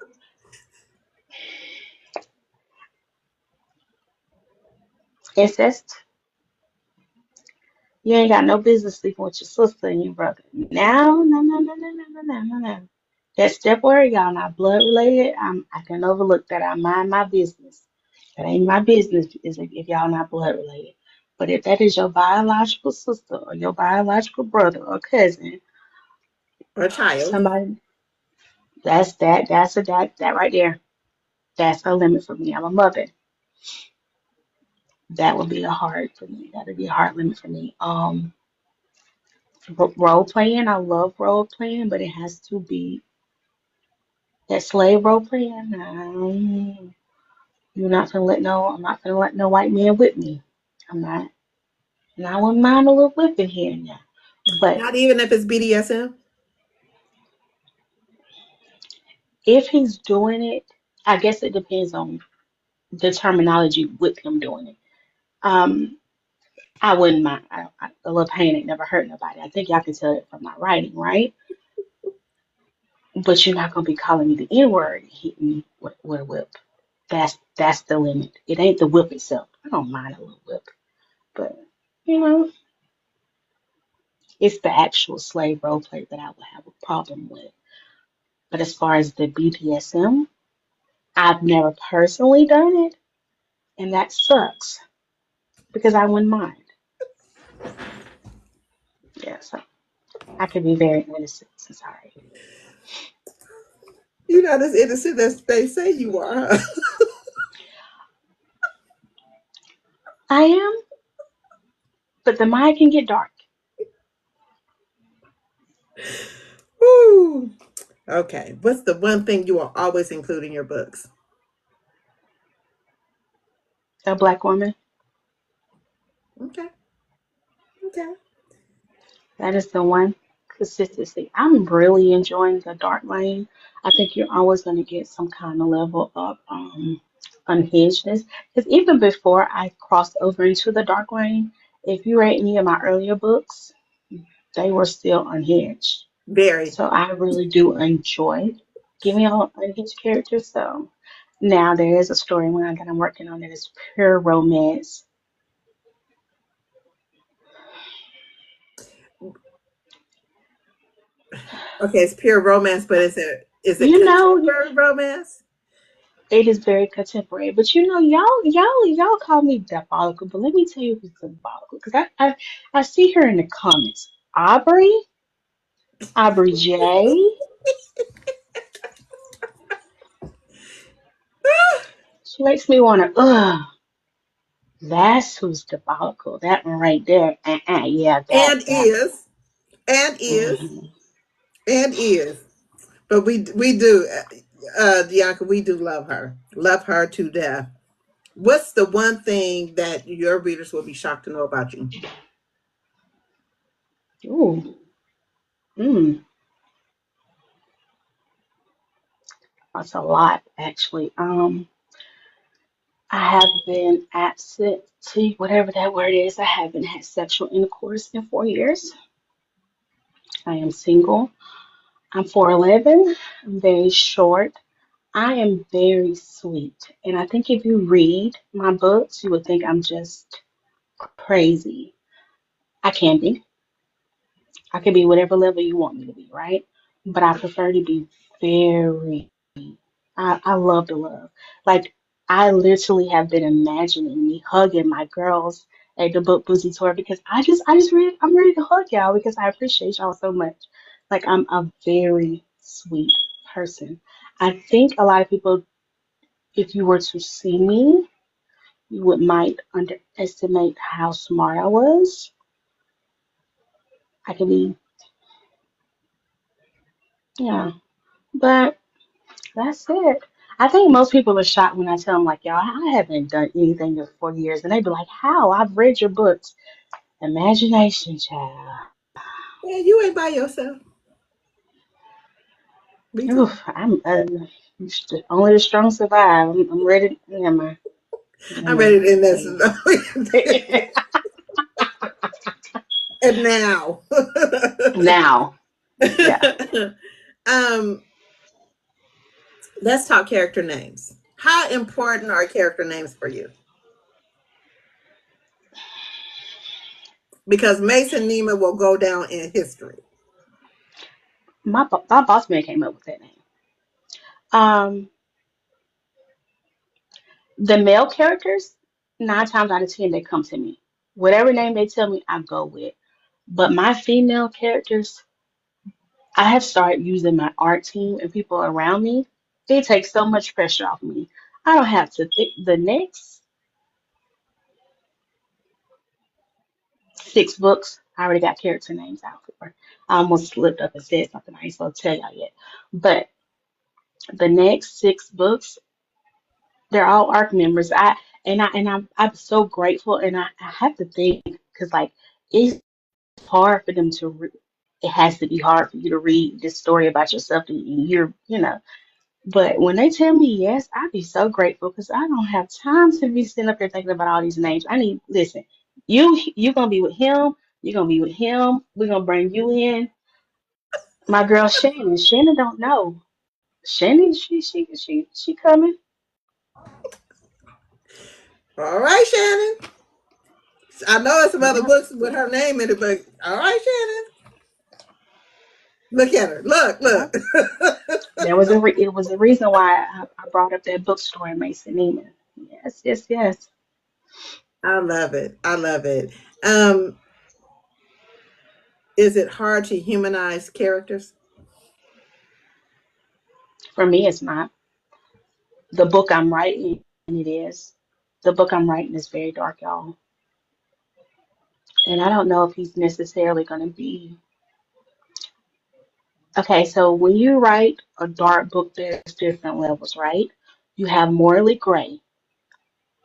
A: Incest. You ain't got no business sleeping with your sister and your brother. Now, no, no, no, no, no, no, no, no, no. That step where y'all not blood related, I can overlook that. I mind my business. That ain't my business is if y'all not blood related. But if that is your biological sister or your biological brother or cousin,
B: Or child.
A: somebody that's that right there. That's a limit for me. I'm a mother. That would be a hard for me. That would be a hard limit for me. Role playing, I love role playing, but it has to be that slave role playing. You're not gonna let no. I'm not gonna let no white man whip me. I'm not. And I wouldn't mind a little whipping here and there. But
B: Not even if it's BDSM.
A: if he's doing it, I guess it depends on the terminology with him doing it. Um, I wouldn't mind. A little pain ain't never hurt nobody. I think y'all can tell it from my writing, right? But you're not gonna be calling me the N word and hitting me with a whip. That's the limit. It ain't the whip itself. I don't mind a little whip, but you know, it's the actual slave role play that I would have a problem with. But as far as the BDSM, I've never personally done it, and that sucks because I wouldn't mind. Yeah, so I could be very innocent. So sorry.
B: You're not as innocent as they say you are. Huh?
A: I am, but the mind can get dark.
B: Woo. Okay. What's the one thing you will always include in your books?
A: A black woman.
B: Okay. Okay.
A: That is the one consistency. I'm really enjoying the dark lane. I think you're always going to get some kind of level of unhingedness. Because even before I crossed over into the dark lane, if you read any of my earlier books, they were still unhinged.
B: Very.
A: So I really do enjoy giving out unhinged characters. So now there is a storyline that I'm working on that is pure romance.
B: Okay, it's pure romance, but is it
A: You know,
B: contemporary romance?
A: it is very contemporary, but you know, y'all call me diabolical, but let me tell you who's diabolical, because I see her in the comments. Aubrey J. She makes me wanna, ugh, that's who's diabolical. That one right there. Yeah,
B: And
A: that one.
B: is. And is.
A: Hmm.
B: And is. But we do, Bianca, we do love her. Love her to death. What's the one thing that your readers will be shocked to know about you?
A: Ooh, mm, that's a lot actually. I have been absent to whatever that word is. I haven't had sexual intercourse in 4 years. I am single. I'm 4'11". I'm very short. I am very sweet. And I think if you read my books, you would think I'm just crazy. I can be. I can be whatever level you want me to be, right? But I prefer to be very, I love to love. Like, I literally have been imagining me hugging my girls at the book Boozy Tour because I'm ready to hug y'all because I appreciate y'all so much. Like, I'm a very sweet person. I think a lot of people, if you were to see me, you would might underestimate how smart I was. I could be, yeah, but that's it. I think most people are shocked when I tell them, like, y'all, I haven't done anything in 4 years. And they be like, how? I've read your books. Imagination, child.
B: Yeah, you ain't by yourself. Me too.
A: Oof, only the strong survive. I'm ready.
B: I'm
A: Never
B: ready to end
A: mind.
B: this. And now.
A: Now, yeah.
B: um, let's talk character names. How important are character names for you? Because Mason Neiman will go down in history.
A: My boss man came up with that name. Um, the male characters, 9 times out of 10, they come to me. Whatever name they tell me, I go with. But my female characters, I have started using my art team and people around me. They take so much pressure off me. I don't have to think the next 6 books. I already got character names out for. I almost slipped up and said something I ain't supposed to tell y'all yet. But the next 6 books, they're all ARC members. I'm so grateful, and I have to think because like it's hard for them to. It has to be hard for you to read this story about yourself and you're. But when they tell me yes, I'd be so grateful because I don't have time to be sitting up here thinking about all these names. I need listen. You gonna be with him. You're gonna be with him. We're gonna bring you in. My girl Shannon. Shannon don't know. Shannon, she coming.
B: All right, Shannon. I know it's some other
A: Yep,
B: books with her name in it, but all right, Shannon. Look at her. Look,
A: yep.
B: look.
A: It was a reason why I brought up that bookstore in Mason Neiman. Yes, yes, yes.
B: I love it. I love it. Um, is it hard to humanize characters?
A: For me, it's not. The book I'm writing, it is. The book I'm writing is very dark, y'all. And I don't know if he's necessarily going to be. Okay, so when you write a dark book, there's different levels, right? You have morally gray.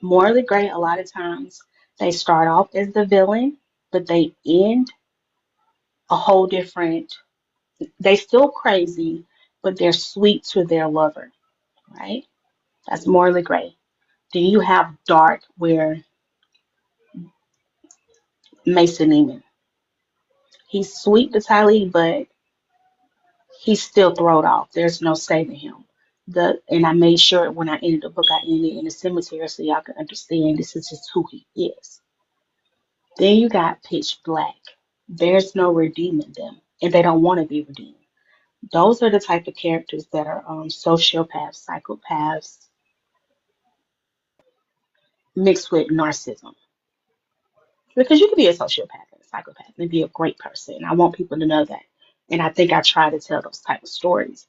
A: Morally gray, a lot of times, they start off as the villain, but they end a whole different. They still crazy, but they're sweet to their lover, right? That's morally gray. Then you have dark, where Mason Neiman. He's sweet to Tylee, but he's still thrown off. There's no saving him. And I made sure when I ended the book, I ended it in a cemetery so y'all can understand this is just who he is. Then you got Pitch Black. There's no redeeming them, and they don't want to be redeemed. Those are the type of characters that are sociopaths, psychopaths, mixed with narcissism. Because you can be a sociopath and a psychopath and be a great person. I want people to know that. And I think I try to tell those type of stories.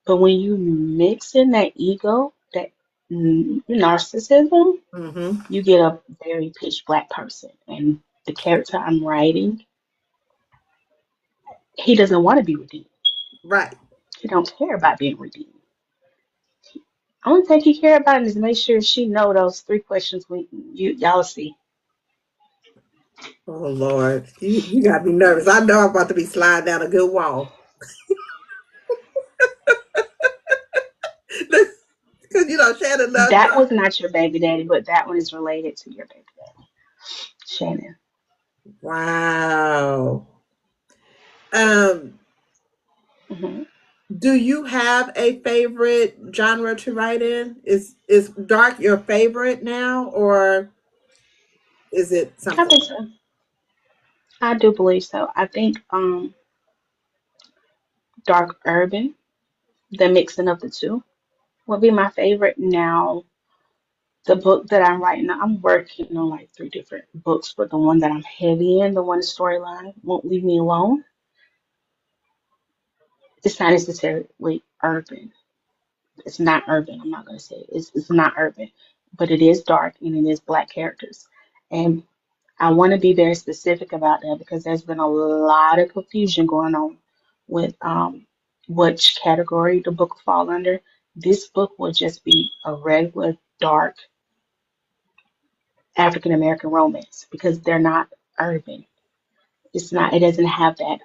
A: But when you mix in that ego, that narcissism,
B: Mm-hmm.
A: you get a very pitch black person. And the character I'm writing, he doesn't want to be redeemed.
B: Right.
A: He don't care about being redeemed. Only thing he care about is make sure she know those 3 questions y'all see.
B: Oh Lord, you got me nervous. I know I'm about to be sliding down a good wall. Because Shannon loves
A: That
B: dark.
A: was not your baby daddy, but that one is related to your baby daddy, Shannon.
B: Wow. Um,
A: Hmm.
B: do you have a favorite genre to write in? Is dark your favorite now, or is it
A: I
B: something
A: think
B: else?
A: so. I do believe so. I think dark urban, the mixing of the two, would be my favorite. Now, the book that I'm writing, I'm working on like 3 different books, but the one that I'm heavy in, the one storyline, Won't Leave Me Alone, it's not necessarily urban. It's not urban. I'm not going to say it. It's not urban, but it is dark and it is black characters. And I want to be very specific about that because there's been a lot of confusion going on with which category the book will fall under. This book will just be a regular dark African American romance because they're not urban. It's not. It doesn't have that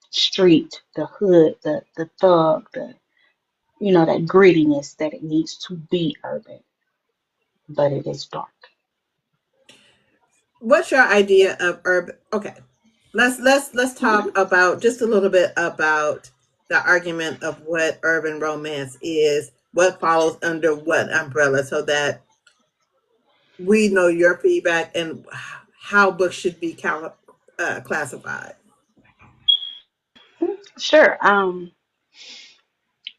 A: street, the hood, the thug, the that grittiness that it needs to be urban, but it is dark.
B: What's your idea of urban? Okay, let's talk
A: Mhm.
B: about just a little bit about the argument of what urban romance is, what falls under what umbrella, so that we know your feedback and how books should be classified.
A: Sure.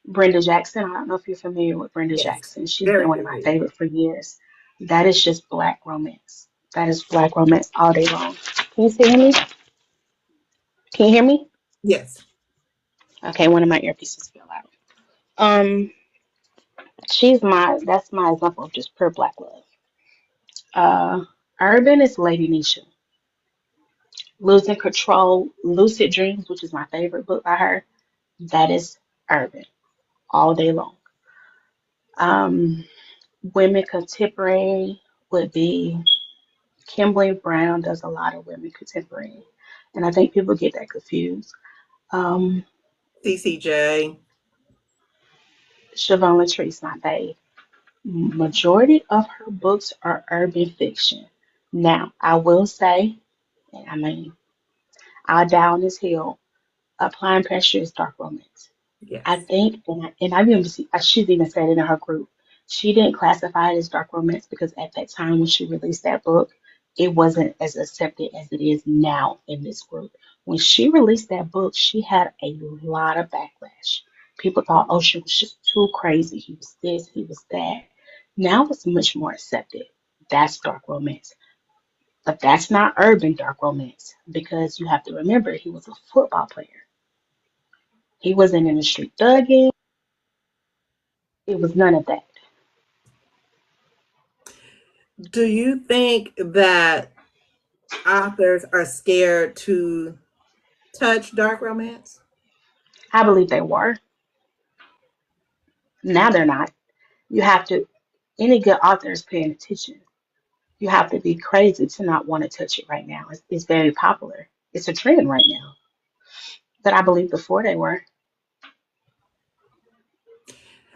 A: Brenda Jackson. I don't know if you're familiar with Brenda
B: Yes,
A: Jackson. She's been
B: very
A: one of my
B: familiar.
A: favorites for years. That is just black romance. That is black romance all day long. Can you see me? Can you hear me?
B: Yes,
A: Okay, one of my earpieces fell out. Um, that's my example of just pure black love. Uh, Urban is Lady Nisha. Losing Control, Lucid Dreams, which is my favorite book by her. That is Urban all day long. Um, Women Contemporary would be Kimberly Brown does a lot of women contemporary, and I think people get that confused. Um,
B: CCJ.
A: Siobhan Latrice, my babe. Majority of her books are urban fiction. Now, I will say, and I mean, I'll die on this hill. Applying Pressure is dark romance. I
B: Yes,
A: think, and I've even seen, she's even said it in her group. She didn't classify it as dark romance because at that time when she released that book, it wasn't as accepted as it is now in this group. When she released that book, she had a lot of backlash. People thought, oh, she was just too crazy. He was this, he was that. Now it's much more accepted. That's dark romance. But that's not urban dark romance because you have to remember he was a football player. He wasn't in the street thugging. It was none of that.
B: do you think that authors are scared to touch dark romance?
A: I believe they were. Now they're not. You have to, any good author is paying attention. You have to be crazy to not want to touch it right now. It's very popular. It's a trend right now. But I believe before they were.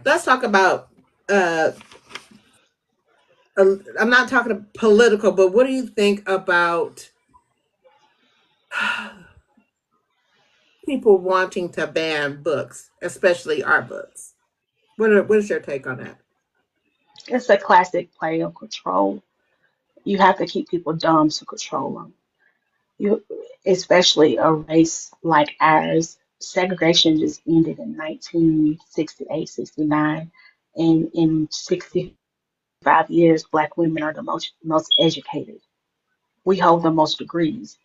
B: Let's talk about. Uh, I'm not talking political, but what do you think about people wanting to ban books, especially our books? What is your take on that?
A: It's a classic play of control. You have to keep people dumb to control them. You, especially a race like ours, segregation just ended in 1968, 69, and in 65 years, Black women are the most educated. We hold the most degrees.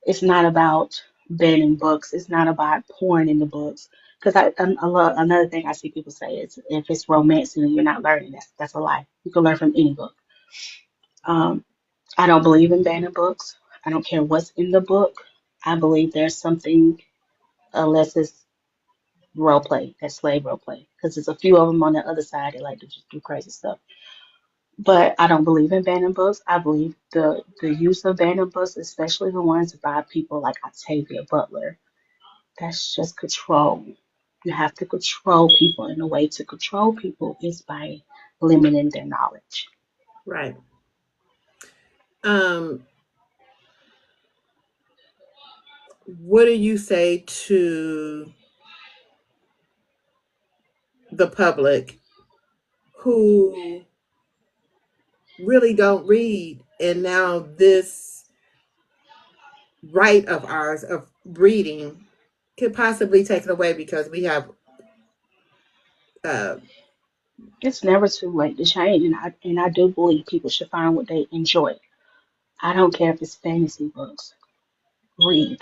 A: It's not about banning books. It's not about pouring in the books. Because I love, another thing I see people say is if it's romance and you're not learning, that's a lie. You can learn from any book. Um, I don't believe in banning books. I don't care what's in the book. I believe there's something, unless it's role play, that's slave role play. Because there's a few of them on the other side that like to just do crazy stuff. But I don't believe in banning books. I believe the use of banning books, especially the ones by people like Octavia Butler, that's just control. You have to control people, and the way to control people is by limiting their knowledge.
B: Right. Um, what do you say to the public who really don't read, and now this right of ours of reading could possibly take it away because we have uh,
A: It's never too late to change, and I do believe people should find what they enjoy. I don't care if it's fantasy books. Read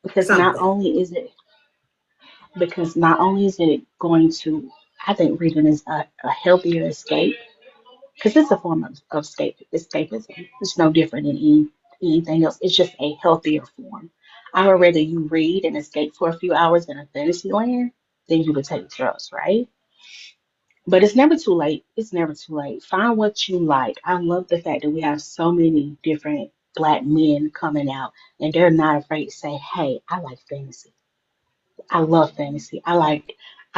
A: because
B: something.
A: not only is it going to, I think reading is a healthier escape because it's a form of escapism. It's no different than anything else. It's just a healthier form. I would rather you read and escape for a few hours in a fantasy land than you would take drugs, right? But it's never too late. It's never too late. Find what you like. I love the fact that we have so many different black men coming out and they're not afraid to say, hey, I like fantasy. I love fantasy. I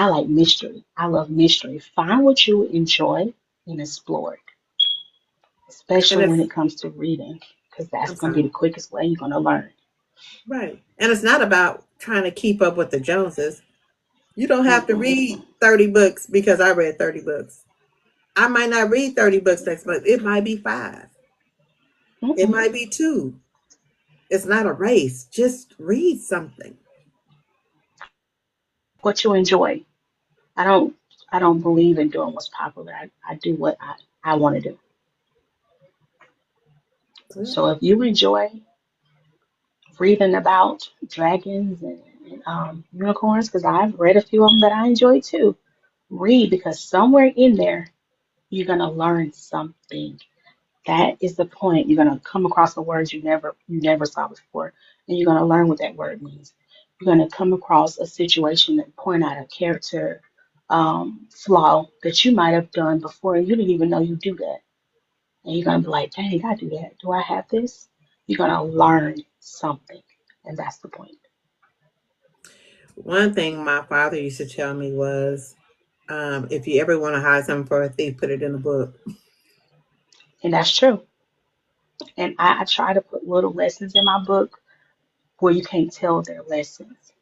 A: like mystery. I love mystery. Find what you enjoy and explore it,
B: And
A: especially when
B: it's
A: it comes to reading, because that's
B: I'm
A: going to be
B: sorry.
A: the quickest way you're going to learn.
B: Right. And it's not about trying to keep up with the Joneses. You don't have to
A: Mm-mm.
B: read 30 books because I read 30 books. I might not read 30 books next month. It might be five. It
A: Mm-mm.
B: might be two. It's not a race. Just read something.
A: What you enjoy. I don't I don't believe in doing what's popular. I do what I want to do.
B: Yeah.
A: So if you enjoy reading about dragons and unicorns, because I've read a few of them that I enjoy too, read because somewhere in there you're gonna learn something. That is the point. You're gonna come across a word you never saw before, and you're gonna learn what that word means. You're gonna come across a situation and point out a character flaw that you might have done before, and you didn't even know you do that. And you're gonna be like, "Dang, I do that. Do I have this?" You're gonna learn something, and that's the point.
B: One thing my father used to tell me was, if you ever want to hide something for a thief, put it in a book.
A: And that's true. And I try to put little lessons in my book where you can't tell they're lessons.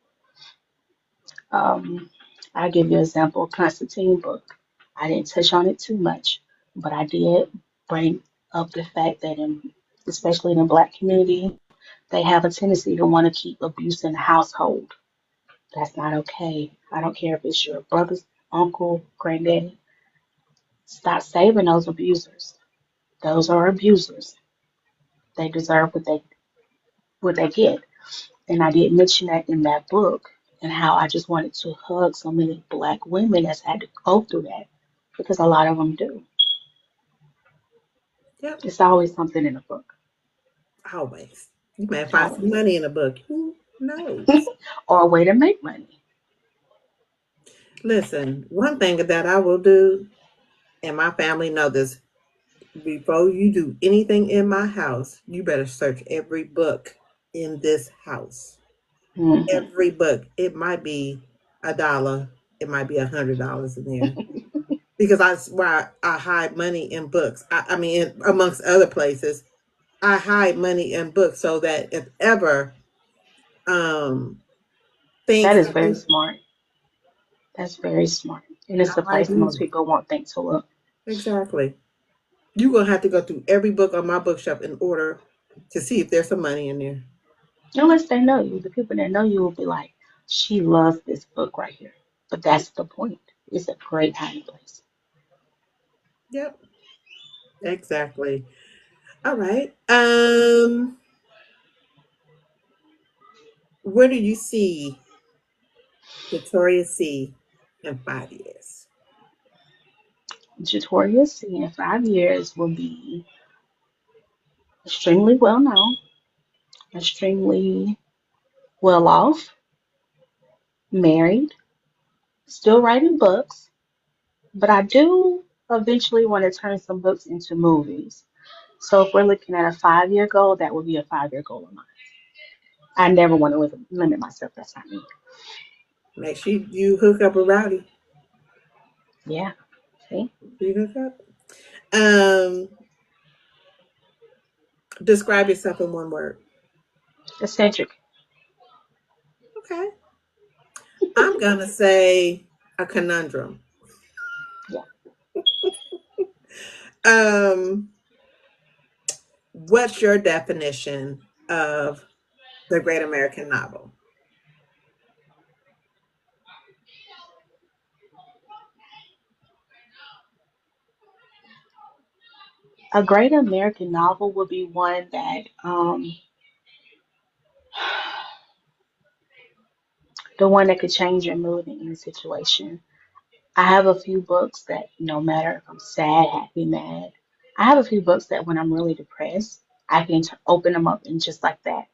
A: Um, I'll give you an example, Constantine book. I didn't touch on it too much, but I did bring up the fact that especially in the black community, they have a tendency to want to keep abuse in the household. That's not okay. I don't care if it's your brother's uncle, granddaddy. Stop saving those abusers. Those are abusers. They deserve what they get. And I did mention that in that book and how I just wanted to hug so many black women that's had to go through that because a lot of them do.
B: Yep,
A: It's always something in the book,
B: always. You might find some
A: always.
B: money in a book. Who knows?
A: Or a way to make money.
B: Listen, one thing that I will do, and my family know this, before you do anything in my house, you better search every book in this house.
A: Hmm.
B: Every book. It might be $1. It might be $100 in there. Because I why I hide money in books. I mean, amongst other places, I hide money in books so that if ever um things
A: That is very
B: happen,
A: smart. That's very smart. And it's
B: I
A: the
B: might
A: place most
B: be
A: people won't think to look.
B: exactly. You're gonna have to go through every book on my bookshelf in order to see if there's some money in there.
A: Unless they know you. The people that know you will be like, she loves this book right here. But that's the point. It's a great hiding place.
B: Yep, exactly. All right. Where do you see Jatoria C in 5 years?
A: Jatoria in 5 years will be extremely well known, extremely well off, married, still writing books, but I do eventually want to turn some books into movies. So if we're looking at a 5 year goal, that would be a 5 year goal of mine. I never want to limit myself. That's not me.
B: Make sure you hook up a rowdy.
A: Yeah. See?
B: You hook up. Um, describe yourself in one word.
A: Eccentric.
B: Okay. I'm gonna say a conundrum.
A: Yeah.
B: Um, what's your definition of the great American novel?
A: A great American novel would be one that the one that could change your mood in any situation. I have a few books that no matter if I'm sad, happy, mad, I have a few books that when I'm really depressed, I can open them up and just like that,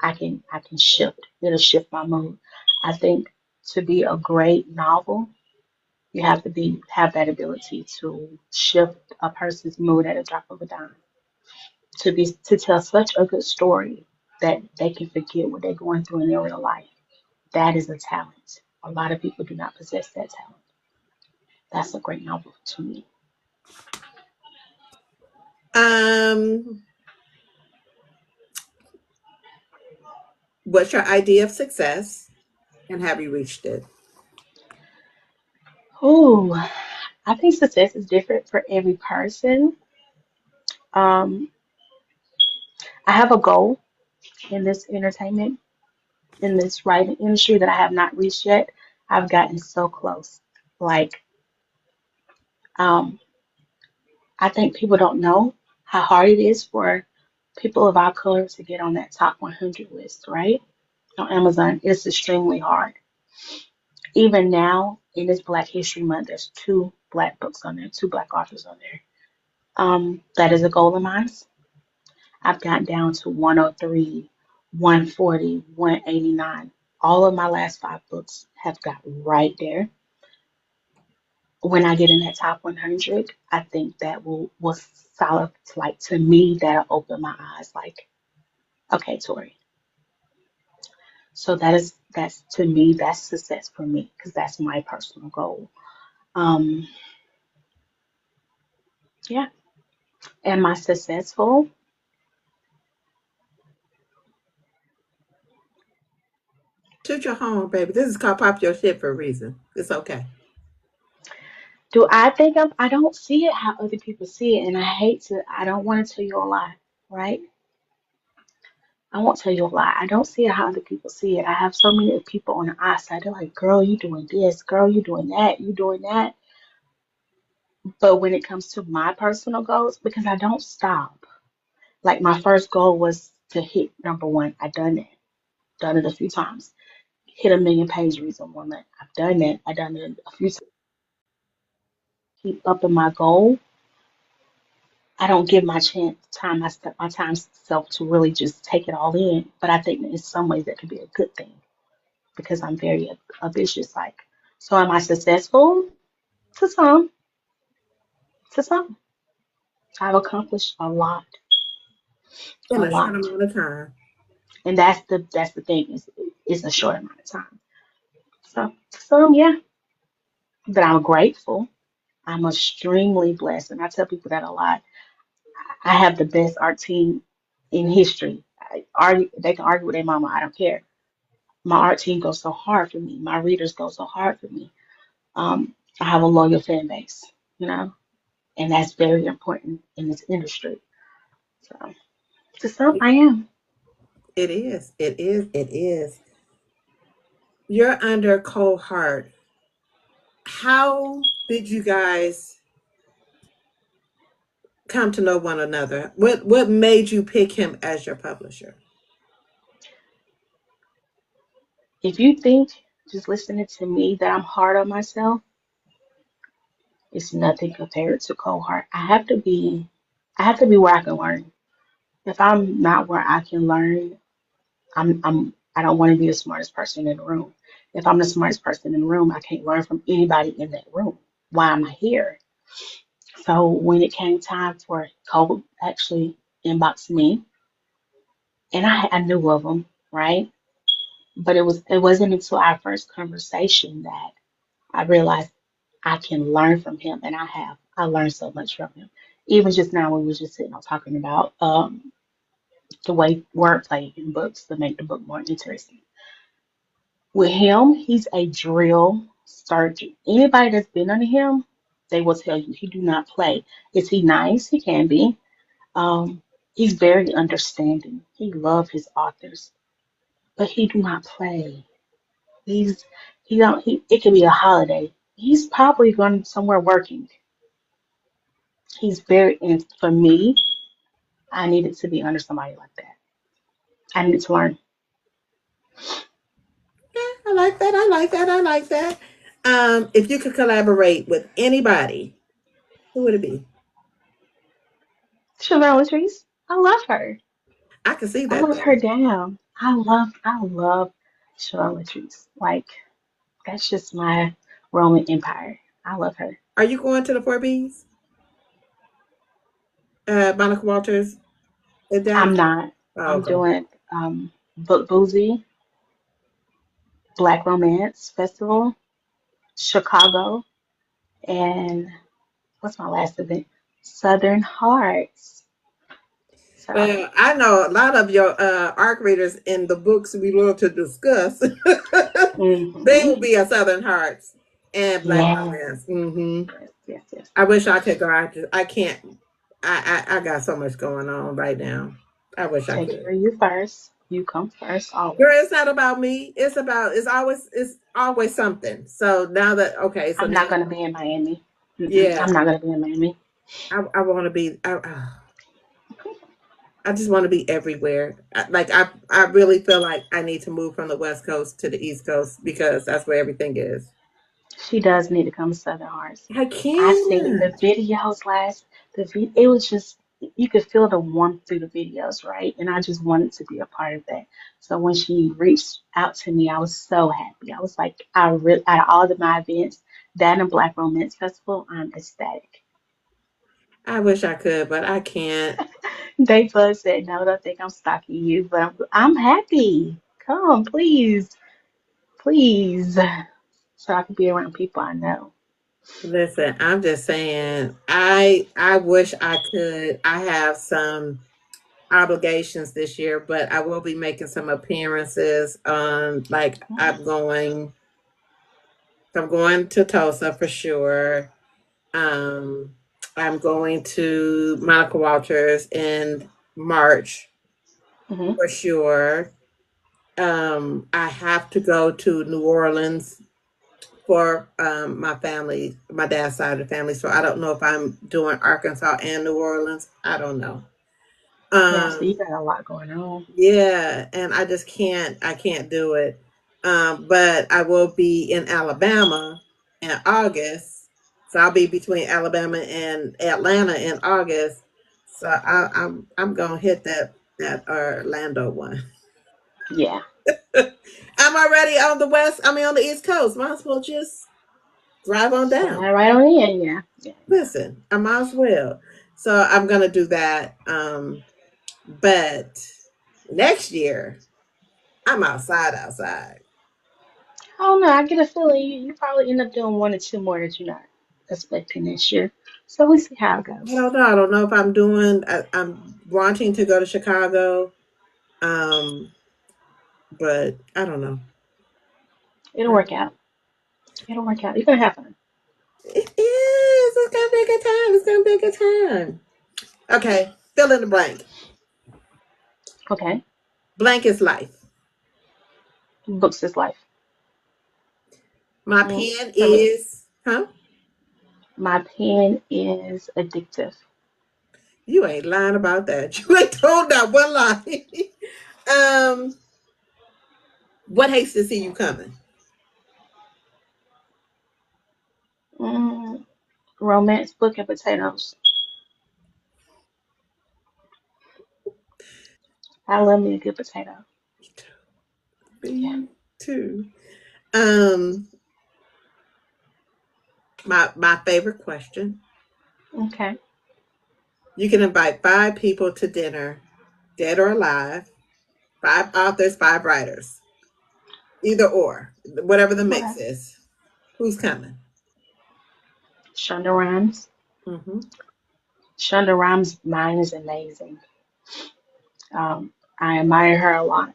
A: I can shift. It'll shift my mood. I think to be a great novel, you have to be have that ability to shift a person's mood at a drop of a dime. To tell such a good story that they can forget what they're going through in their real life. That is a talent. A lot of people do not possess that talent. That's a great novel to me.
B: Um, what's your idea of success, and have you reached it?
A: Oh, I think success is different for every person. Um, I have a goal in this entertainment, in this writing industry that I have not reached yet. I've gotten so close. Like, um, I think people don't know how hard it is for people of our color to get on that top 100 list, right? On Amazon, it's extremely hard. Even now, in this Black History Month, there's two Black books on there, two Black authors on there. That is a goal of mine. I've gotten down to 103, 140, 189. All of my last five books have got right there. When I get in that top 100, I think that will solid, like to me, that'll open my eyes. Like, okay, Tori. So that's to me, that's success for me because that's my personal goal. Um, yeah. Am I successful?
B: Toot your horn, baby. This is called pop your shit for a reason. It's okay.
A: Do I think I don't see it how other people see it, and I don't want to tell you a lie, right? I won't tell you a lie. I don't see it how other people see it. I have so many people on the outside. They're like, girl, you doing this, girl, you doing that, you doing that. But when it comes to my personal goals, because I don't stop. Like my first goal was to hit number one. I done it. Done it a few times. Hit a million page reads in 1 month. I've done it. I done it a few times. Keep up in my goal. I don't give my chance time my time self to really just take it all in. But I think that in some ways that could be a good thing because I'm very ambitious. Like, so am I successful? To some, to some. I've accomplished
B: In
A: a
B: a short
A: lot,
B: amount of time.
A: and that's the thing is a short amount of time. So to some, yeah, but I'm grateful. I'm extremely blessed, and I tell people that a lot. I have the best art team in history. They can argue with their mama. I don't care. My art team goes so hard for me. My readers go so hard for me. I have a loyal fan base, you know, and that's very important in this industry. So to some, I am.
B: It is. It is. It is. You're under cold heart. How did you guys come to know one another? What made you pick him as your publisher?
A: If you think just listening to me that I'm hard on myself, it's nothing compared to cold heart. I have to be where I can learn. If I'm not where I can learn, I don't want to be the smartest person in the room. If I'm the smartest person in the room, I can't learn from anybody in that room. Why am I here? So when it came time for Cole actually inbox me, and I knew of him, right? But it wasn't until our first conversation that I realized I can learn from him, and I have. I learned so much from him. Even just now, we was just sitting on talking about the way wordplay in books to make the book more interesting. With him, he's a drill sergeant. Anybody that's been under him, they will tell you he do not play. Is he nice? He can be. Um, he's very understanding. He loves his authors, but he do not play. He's he don't he. It could be a holiday. He's probably going somewhere working. He's very. And for me, I needed to be under somebody like that. I needed to learn.
B: I like that. I like that. I like that. If you could collaborate with anybody, who would it be?
A: Chevelle Latrice, I love her.
B: I can see
A: I
B: that
A: love her
B: though.
A: down. I love Shhh, Latrice. Like that's just my Roman Empire. I love her.
B: Are you going to the Four Bs? Monica Walters in
A: I'm
B: Dallas?
A: not.
B: Oh,
A: I'm
B: okay.
A: doing Book Boozy, Black Romance Festival, Chicago, and what's my last event? Southern Hearts. So,
B: Well, I know a lot of your ARC readers in the books we love to discuss. They
A: hmm
B: will be at Southern Hearts and Black Romance.
A: yes,
B: Hmm.
A: yes, yes, yes,
B: I
A: yes.
B: wish I could go. I can't. I got so much going on right now. I wish I
A: Take
B: could.
A: care of you first. You come first,
B: Girl,
A: always.
B: it's not about me. It's always something. So now that okay, so
A: I'm
B: now
A: not gonna be in Miami. I'm
B: yeah,
A: not gonna be in Miami.
B: I want to be. I just want to be everywhere. I really feel like I need to move from the West Coast to the East Coast because that's where everything is.
A: She does need to come to Southern Hearts.
B: I
A: I seen the
B: can't.
A: videos last. It was just you could feel the warmth through the videos, right? And I just wanted to be a part of that. So when she reached out to me, I was so happy. I was like, I really out of all of my events, that and Black Romance Festival, I'm ecstatic.
B: I wish I could, but I can't.
A: They both said, no, don't think I'm stalking you, but I'm happy. Come, please, please, so I can be around people I know.
B: Listen, I'm just saying. I wish I could. I have some obligations this year, but I will be making some appearances. Like I'm going to Tulsa for sure. Um, I'm going to Monica Walters in March
A: Hmm.
B: for sure. I have to go to New Orleans for my family, my dad's side of the family. So I don't know if I'm doing Arkansas and New Orleans. I don't know.
A: Yeah, so you
B: Um,
A: got a lot going on.
B: yeah, and I just can't. I can't do it. But I will be in Alabama in August. So I'll be between Alabama and Atlanta in August. So I'm gonna hit that Orlando one.
A: Yeah,
B: I'm already on the west. I mean on the East Coast. Might as well just drive on down.
A: slide right on in. Yeah, yeah,
B: Listen, I might as well. So I'm gonna do that. But next year I'm outside.
A: I don't know. I get a feeling you probably end up doing one or two more that you're not expecting this year. So we see how it
B: I
A: goes.
B: don't know. I don't know if I'm doing. I'm wanting to go to Chicago, um, but I don't know.
A: It'll
B: I
A: work
B: don't know.
A: out. It'll work out. You're gonna have fun.
B: It is. It's gonna be a good time. It's gonna be a good time. Okay, fill in the blank.
A: Okay.
B: Blank is life.
A: Books is life.
B: My
A: Mm,
B: pen
A: for me,
B: is. Huh?
A: my pen is addictive.
B: You ain't lying about that. You ain't told that one lie. um, what hates to see you coming?
A: Mm, romance book and potatoes. I love me a good potato. Yeah.
B: Me too. Um, my favorite question.
A: Okay.
B: You can invite 5 people to dinner, dead or alive. 5 authors, 5 writers. Either or, whatever the
A: Okay.
B: mix is. Who's coming?
A: Shonda Rhimes.
B: Mm-hmm.
A: Shonda Rhimes' mind is amazing. I admire her a lot.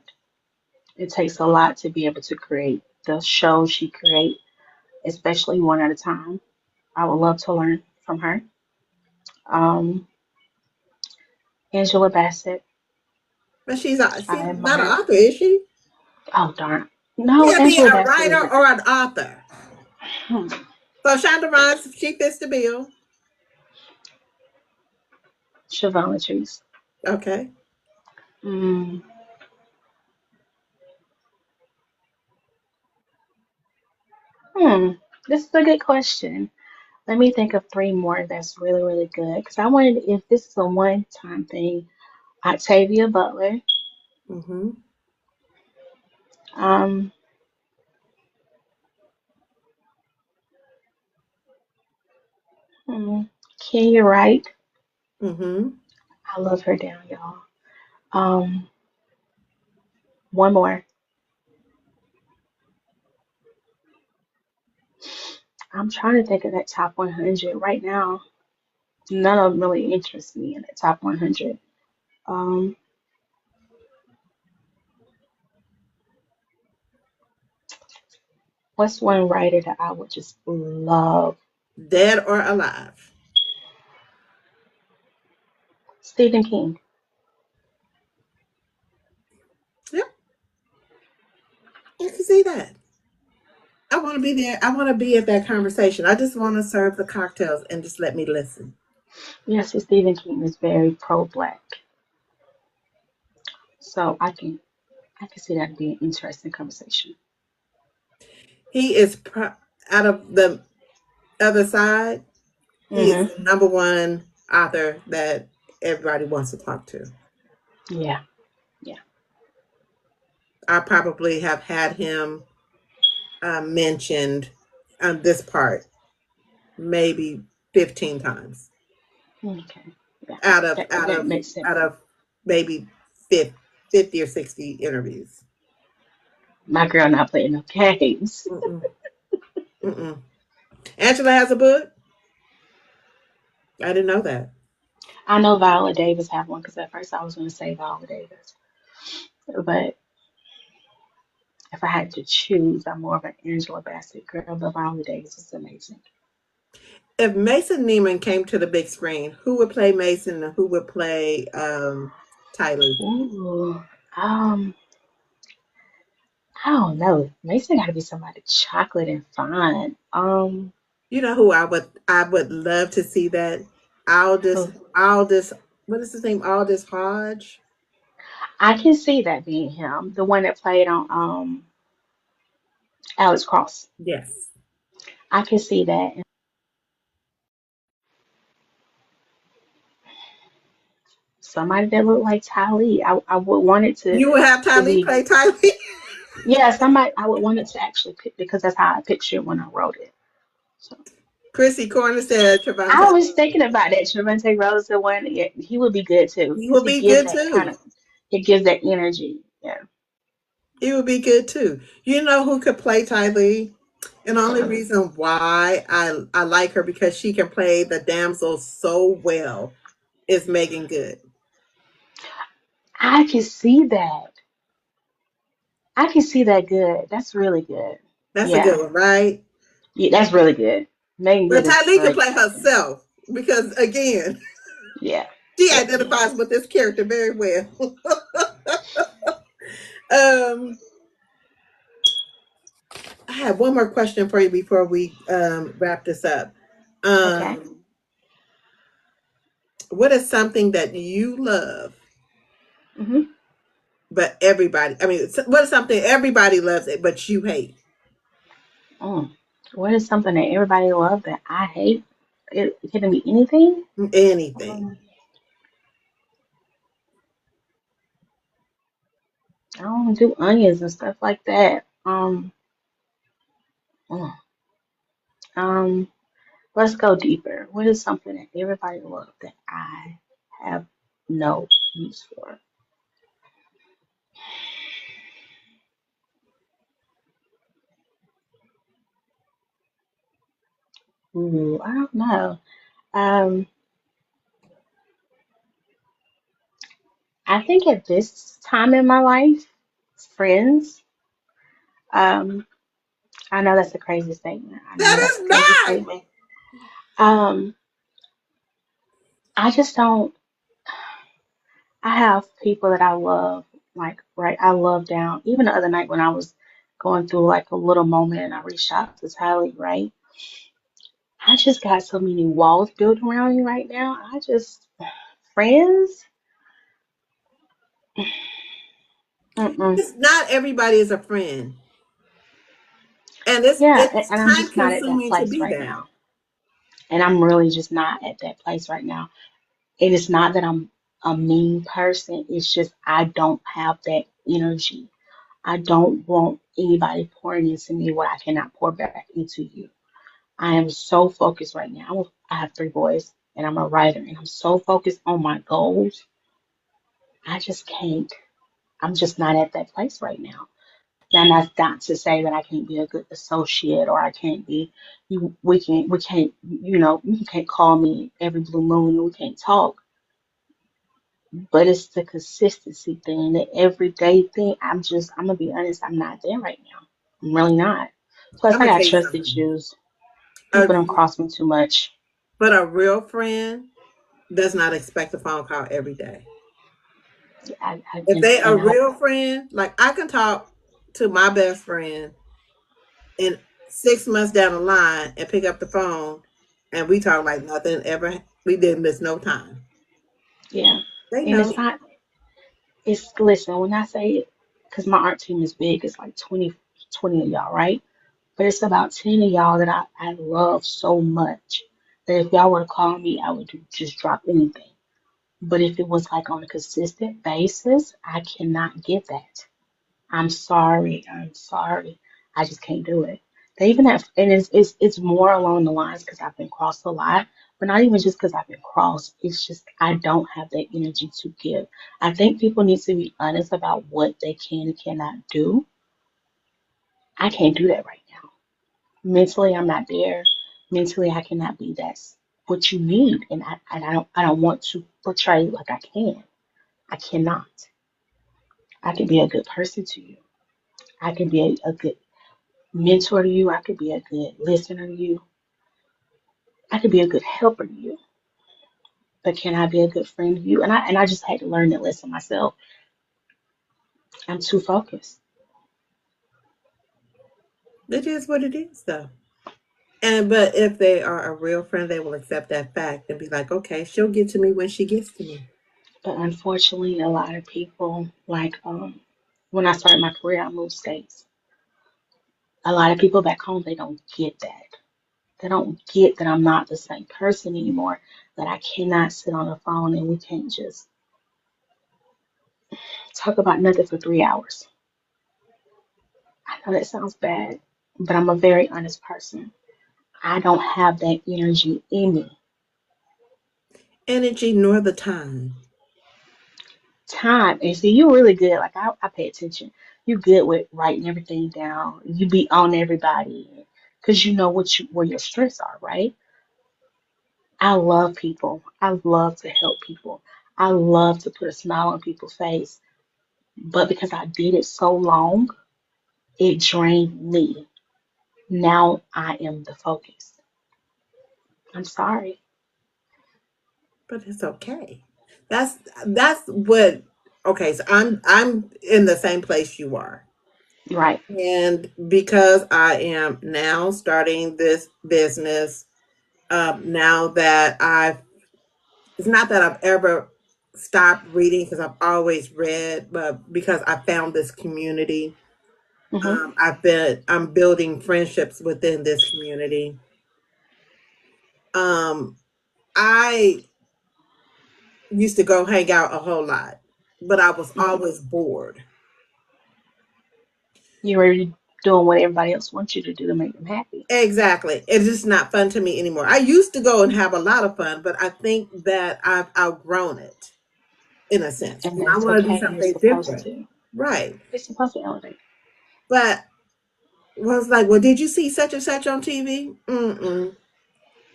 A: It takes a lot to be able to create the shows she create, especially one at a time. I would love to learn from her. Um, Angela Bassett,
B: But she's
A: I
B: not an
A: admire.
B: author, is she?
A: Oh darn.
B: She
A: No,
B: can be
A: Angela
B: a
A: Bassett is
B: writer
A: a
B: or
A: good.
B: an author.
A: Hmm.
B: So Shonda Rhimes, she fits the bill.
A: Siobhan Latrice.
B: Okay.
A: Mm, hmm. This is a good question. Let me think of three more that's really, really good. Because I wanted, if this is a one-time thing, Octavia Butler.
B: Mm-hmm.
A: Um, hmm, Kenya Wright.
B: Mm-hmm.
A: I love her down, y'all. Um, one more. I'm trying to think of that top 100 right now. None of them really interest me in the top 100. Um, what's one writer that I would just love?
B: Dead or alive.
A: Stephen King.
B: I can see that. I want to be there. I want to be at that conversation. I just want to serve the cocktails and just let me listen.
A: Yes, Stephen King is very pro-black, so I can see that being an interesting conversation.
B: He is out of the other side. He is
A: Hmm.
B: the number one author that everybody wants to talk to.
A: Yeah, yeah.
B: I probably have had him mentioned on this part maybe 15 times
A: Okay, yeah.
B: out of
A: That that makes
B: out
A: sense.
B: of maybe 50 or 60 interviews.
A: My girl not playing no games.
B: Mm-mm, mm-mm. Angela has a book. I didn't know that.
A: I know Viola Davis have one because at first I was going to say Viola Davis, but if I had to choose, I'm more of an Angela Bassett girl. But Viola Davis is amazing.
B: If Mason Neiman came to the big screen, who would play Mason and who would play Tyler?
A: Ooh, um, I don't know. Mason got to be somebody chocolate and fine.
B: You know who I would love to see that? Aldous
A: Who?
B: Aldous what is his name? Aldous Hodge?
A: I can see that being him, the one that played on Alex Cross.
B: Yes.
A: I can see that. Somebody that looked like Tylee. I would want it
B: You would have
A: to
B: Tylee
A: be
B: play Tylee?
A: yeah, somebody I would want it to actually pick because that's how I pictured it when I wrote it. So
B: Chrissy Corner said
A: I
B: Trevante.
A: was thinking about that. Trevante Rose, the one, yeah, he would be good too
B: He
A: because
B: would
A: he
B: be
A: gives
B: good
A: that kind
B: too.
A: of, he gives that energy. Yeah.
B: He would be good too. You know who could play Tylee? And the only reason why I like her because she can play the damsel so well is Megan Good.
A: I can see that. I can see that good. That's really good.
B: That's a good
A: Yeah.
B: one, right?
A: Yeah, that's really good. Megan
B: But
A: Good is
B: Tylee can
A: great
B: play
A: acting.
B: herself because again,
A: Yeah.
B: she
A: Yeah.
B: identifies with this character very well. um, I have one more question for you before we wrap this up.
A: Okay.
B: Um, what is something that you love,
A: Hmm.
B: but everybody? I mean, what is something everybody loves it, but you hate?
A: Mm. What is something that everybody loves that I hate? It can be anything.
B: Anything.
A: Um, I don't do onions and stuff like that. Mm, um, let's go deeper. What is something that everybody loves that I have no use for? Ooh, I don't know. Um, I think at this time in my life, friends. Um, I know that's a crazy statement. I know
B: That
A: that's a
B: is
A: crazy
B: not.
A: statement. Um, I just don't. I have people that I love, like, right, I love down. Even the other night when I was going through like a little moment and I reached out to Tally, right? I just got so many walls built around me right now. Friends? Mm-mm.
B: It's not everybody is a friend, and it's
A: Yeah,
B: it's
A: and I'm
B: time
A: just not at that
B: consuming to
A: place
B: be
A: right
B: that.
A: now. And I'm really just not at that place right now. And it's not that I'm a mean person, it's just I don't have that energy. I don't want anybody pouring into me what I cannot pour back into you. I am so focused right now. I have three boys and I'm a writer and I'm so focused on my goals. I just can't. I'm just not at that place right now. And that's not to say that I can't be a good associate or I can't be we can't you can't call me every blue moon and we can't talk. But it's the consistency thing, the everyday thing. I'm gonna be honest, I'm not there right now. I'm really not. Plus
B: I'm
A: I
B: gonna
A: got
B: tell you
A: trust
B: something.
A: issues.
B: A,
A: People don't cross me too much.
B: but a real friend does not expect a phone call every day.
A: I
B: If they a
A: and I
B: real friend, like I can talk. to my best friend in 6 months down the line and pick up the phone and we talk like nothing ever. We didn't miss no time.
A: Yeah.
B: They
A: And
B: know.
A: it's not, it's, listen, when I say it, because my art team is big, it's like 20 of y'all, right? But it's about 10 of y'all that I love so much that if y'all were to call me, I would just drop anything. But if it was like on a consistent basis, I cannot give that. I'm sorry. I'm sorry. I just can't do it. They even have, and it's more along the lines because I've been crossed a lot, but not even just because I've been crossed. It's just I don't have that energy to give. I think people need to be honest about what they can and cannot do. I can't do that right now. Mentally, I'm not there. Mentally, I cannot be that's what you need, and I don't want to portray like I can. I cannot. I can be a good person to you. I can be a good mentor to you. I could be a good listener to you. I could be a good helper to you. But can I be a good friend to you? And I just had to learn that lesson myself. I'm too focused.
B: It is what it is, though. And but if they are a real friend, they will accept that fact and be like, okay, she'll get to me when she gets to me.
A: But unfortunately, a lot of people like when I started my career, I moved states. A lot of people back home they don't get that. They don't get that I'm not the same person anymore. That I cannot sit on the phone and we can't just talk about nothing for 3 hours. I know that sounds bad, but I'm a very honest person. I don't have that energy in me.
B: Energy nor the time.
A: Time. And see, you really good. Like I pay attention. You good with writing everything down. You be on everybody because you know where your strengths are, right? I love people. I love to help people. I love to put a smile on people's face. But because I did it so long, it drained me. Now I am the focus. I'm sorry.
B: But it's okay. That's that's what okay, so I'm in the same place you are.
A: Right.
B: And because I am now starting this business, now that I've it's not that I've ever stopped reading because I've always read, but because I found this community,
A: Hmm.
B: I'm building friendships within this community. Um, I used to go hang out a whole lot, but I was
A: Hmm.
B: always bored.
A: You're already doing what everybody else wants you to do to make them happy.
B: Exactly. It's just not fun to me anymore. I used to go and have a lot of fun, but I think that I've outgrown it in a sense.
A: And
B: And I
A: that's
B: want to do
A: okay. You're
B: something
A: supposed
B: different.
A: to.
B: Right.
A: You're supposed to elevate.
B: But was like, well, did you see such and such on TV? Mm-mm.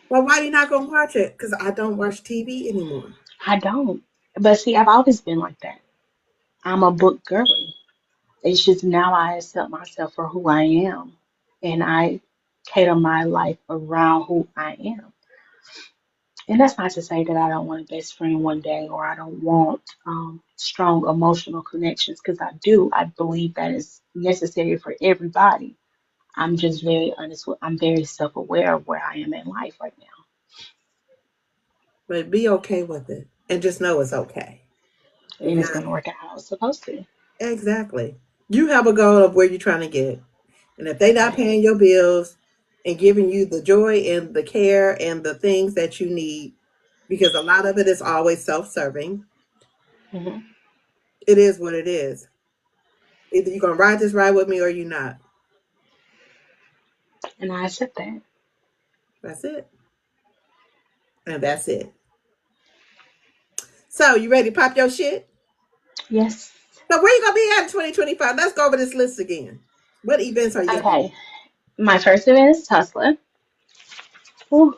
B: Well, why you not gonna watch it? Because I don't watch TV anymore.
A: I don't. But see, I've always been like that. I'm a book girly. It's just now I accept myself for who I am. And I cater my life around who I am. And that's not to say that I don't want a best friend one day or I don't want strong emotional connections because I do. I believe that is necessary for everybody. I'm just very honest with, I'm very self aware of where I am in life right now.
B: But be okay with it and just know it's okay.
A: And it's
B: Because
A: going to work out how it's supposed to.
B: exactly. You have a goal of where you're trying to get. And if they not
A: Right.
B: paying your bills and giving you the joy and the care and the things that you need, because a lot of it is always self-serving,
A: Hmm.
B: it is what it is. Either you're gonna ride this ride with me or you're not.
A: And I accept that.
B: That's it. And that's it. So you ready to pop your shit?
A: Yes.
B: So where you gonna be at in 2025? Let's go over this list again. What events are you gonna be?
A: Okay. My first event is Tesla. Ooh,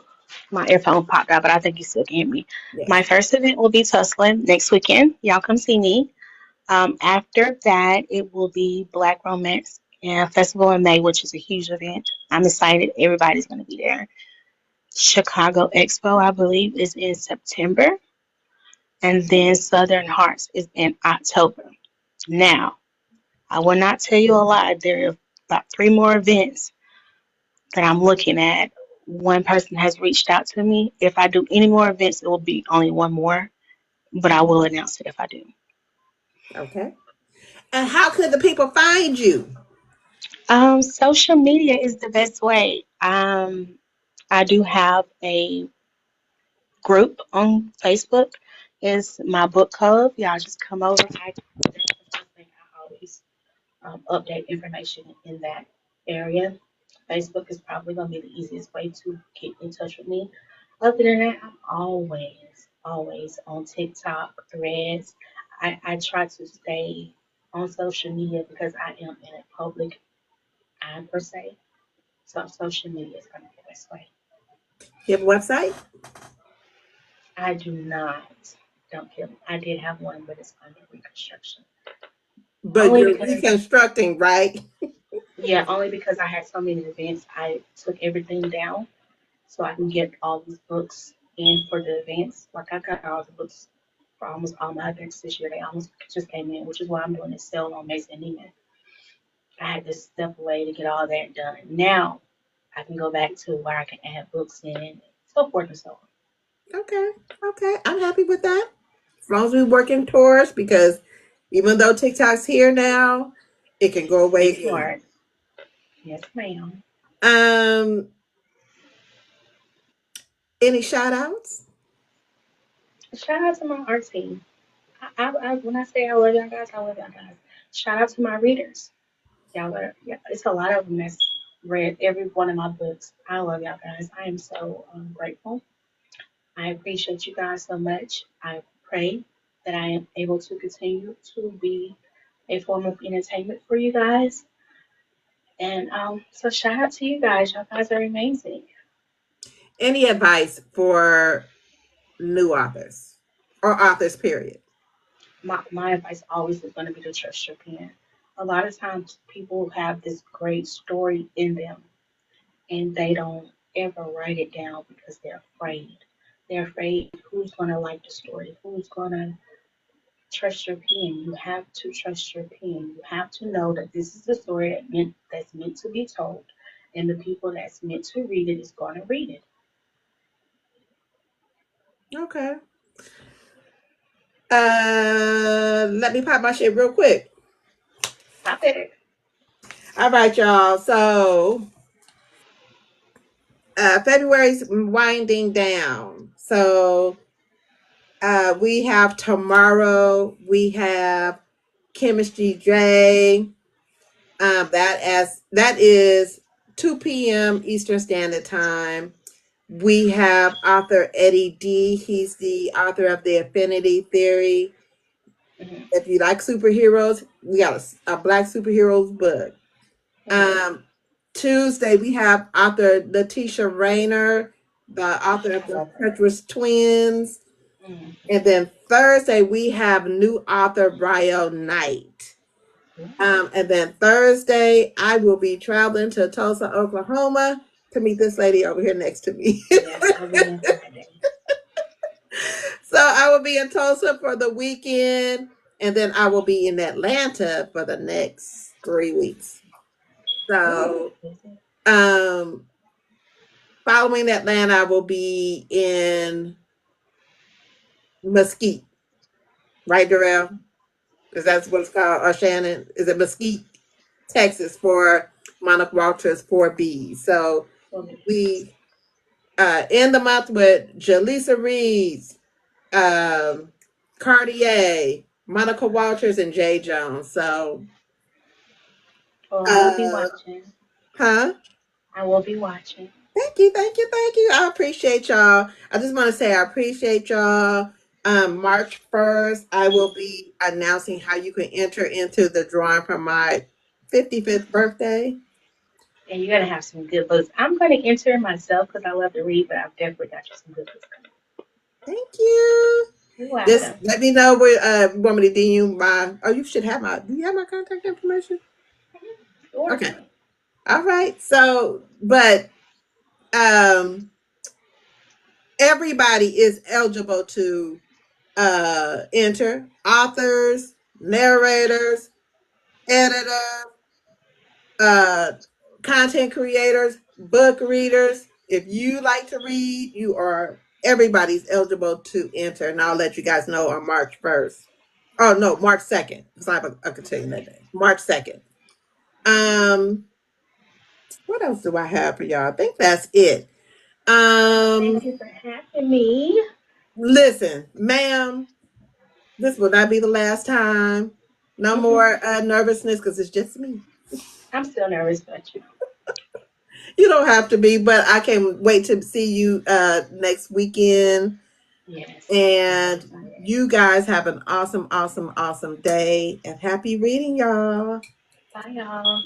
A: my earphone popped out, but I think you still can hear me. My
B: Yes.
A: first event will be Tesla next weekend. Y'all come see me. After that, it will be Black Romance and Festival in May, which is a huge event. I'm excited. Everybody's going to be there. Chicago Expo, I believe, is in September. And then Southern Hearts is in October. Now, I will not tell you a lie. There are about three more events that I'm looking at. One person has reached out to me. If I do any more events, it will be only one more, but I will announce it if I do.
B: Okay. And how could the people find you?
A: Social media is the best way. I do have a group on Facebook. It's my book club. Y'all just come over. That's the first thing I always update information in that area. Facebook is probably going to be the easiest way to get in touch with me. Other than that, I'm always on TikTok, Threads. I try to stay on social media because I am in a public eye per se. So social media is going to be the best way.
B: You have a website?
A: I do not. Don't kill me. I did have one, but it's under reconstruction.
B: But
A: Only
B: you're
A: because
B: reconstructing, right?
A: Yeah, only because I had so many events, I took everything down so I can get all these books in for the events. Like I got all the books for almost all my events this year. They almost just came in, which is why I'm doing this sale on Mason Neiman. I had to step away to get all that done. Now I can go back to where I can add books in, so forth and so on.
B: Okay. Okay. I'm happy with that. As long as we're working towards, because even though TikTok's here now, it can go away
A: Be
B: again.
A: smart. Yes, ma'am.
B: Um, any shout outs?
A: Shout out to my art team. When I say I love y'all guys, I love y'all guys. Shout out to my readers. Y'all are, yeah, it's a lot of them that's read every one of my books. I love y'all guys. I am so grateful. I appreciate you guys so much. I pray that I am able to continue to be a form of entertainment for you guys. And so shout out to you guys. Y'all guys are amazing.
B: Any advice for new authors or authors, period?
A: My advice always is going to be to trust your pen. A lot of times people have this great story in them and they don't ever write it down because they're afraid. They're afraid who's going to like the story, who's going to trust your pen. You have to trust your pen. You have to know that this is the story that's meant to be told, and the people that's meant to read it is going to read it.
B: Okay. Let me pop my shit real quick.
A: Stop it.
B: All right, y'all. So February's winding down. So we have tomorrow. We have Chemistry J. That is 2 p.m. Eastern Standard Time. We have author Eddie D. He's the author of the Affinity Theory.
A: Mm-hmm.
B: If you like superheroes, we got a black superheroes book.
A: Mm-hmm.
B: Um, Tuesday we have author Letitia Rayner, the author of
A: I
B: the
A: love her.
B: Treacherous Twins.
A: Mm-hmm.
B: And then Thursday we have new author Rio Knight. And then Thursday I will be traveling to Tulsa, Oklahoma to meet this lady over here next to me.
A: Yes, I'll be in Friday.
B: So I will be in Tulsa for the weekend, and then I will be in Atlanta for the next 3 weeks.
A: Ooh,
B: So
A: is it?
B: um following Atlanta, I will be in Mesquite, right, Darrell? Is that what it's called? Or Shannon? Is it Mesquite, Texas for Monica Walters 4B? So
A: Will be.
B: we end the month with Jaleesa Reeds, um, Cartier, Monica Walters, and Jay Jones. So,
A: Well, I will be
B: uh,
A: watching.
B: huh?
A: I will be watching.
B: Thank you, thank you, thank you. I appreciate y'all. I just want to say I appreciate y'all. March 1st, I will be announcing how you can enter into the drawing for my 55th birthday.
A: And you're gonna have some good books. I'm gonna enter myself because I love to read, but I've definitely got you some good books coming.
B: Thank you.
A: You're
B: Just
A: welcome.
B: let me know where you want me to DM you my. Oh, you should have my. Do you have my contact information?
A: Sure.
B: Okay. All right. So, but um, everybody is eligible to enter. Authors, narrators, editors, uh, content creators, book readers. If you like to read, you are everybody's eligible to enter, and I'll let you guys know on March 1st. Oh no, March 2nd. Because I could tell you that day. March 2nd. Um, what else do I have for y'all? I think that's it.
A: Thank
B: Um,
A: you for having me.
B: listen, ma'am, this will not be the last time. No
A: Hmm.
B: more nervousness because it's just me.
A: I'm still nervous, but
B: You don't have to be, but I can't wait to see you next weekend.
A: yes, I'm
B: And
A: excited.
B: you guys have an awesome, awesome, awesome day. And happy reading, y'all.
A: Bye, y'all.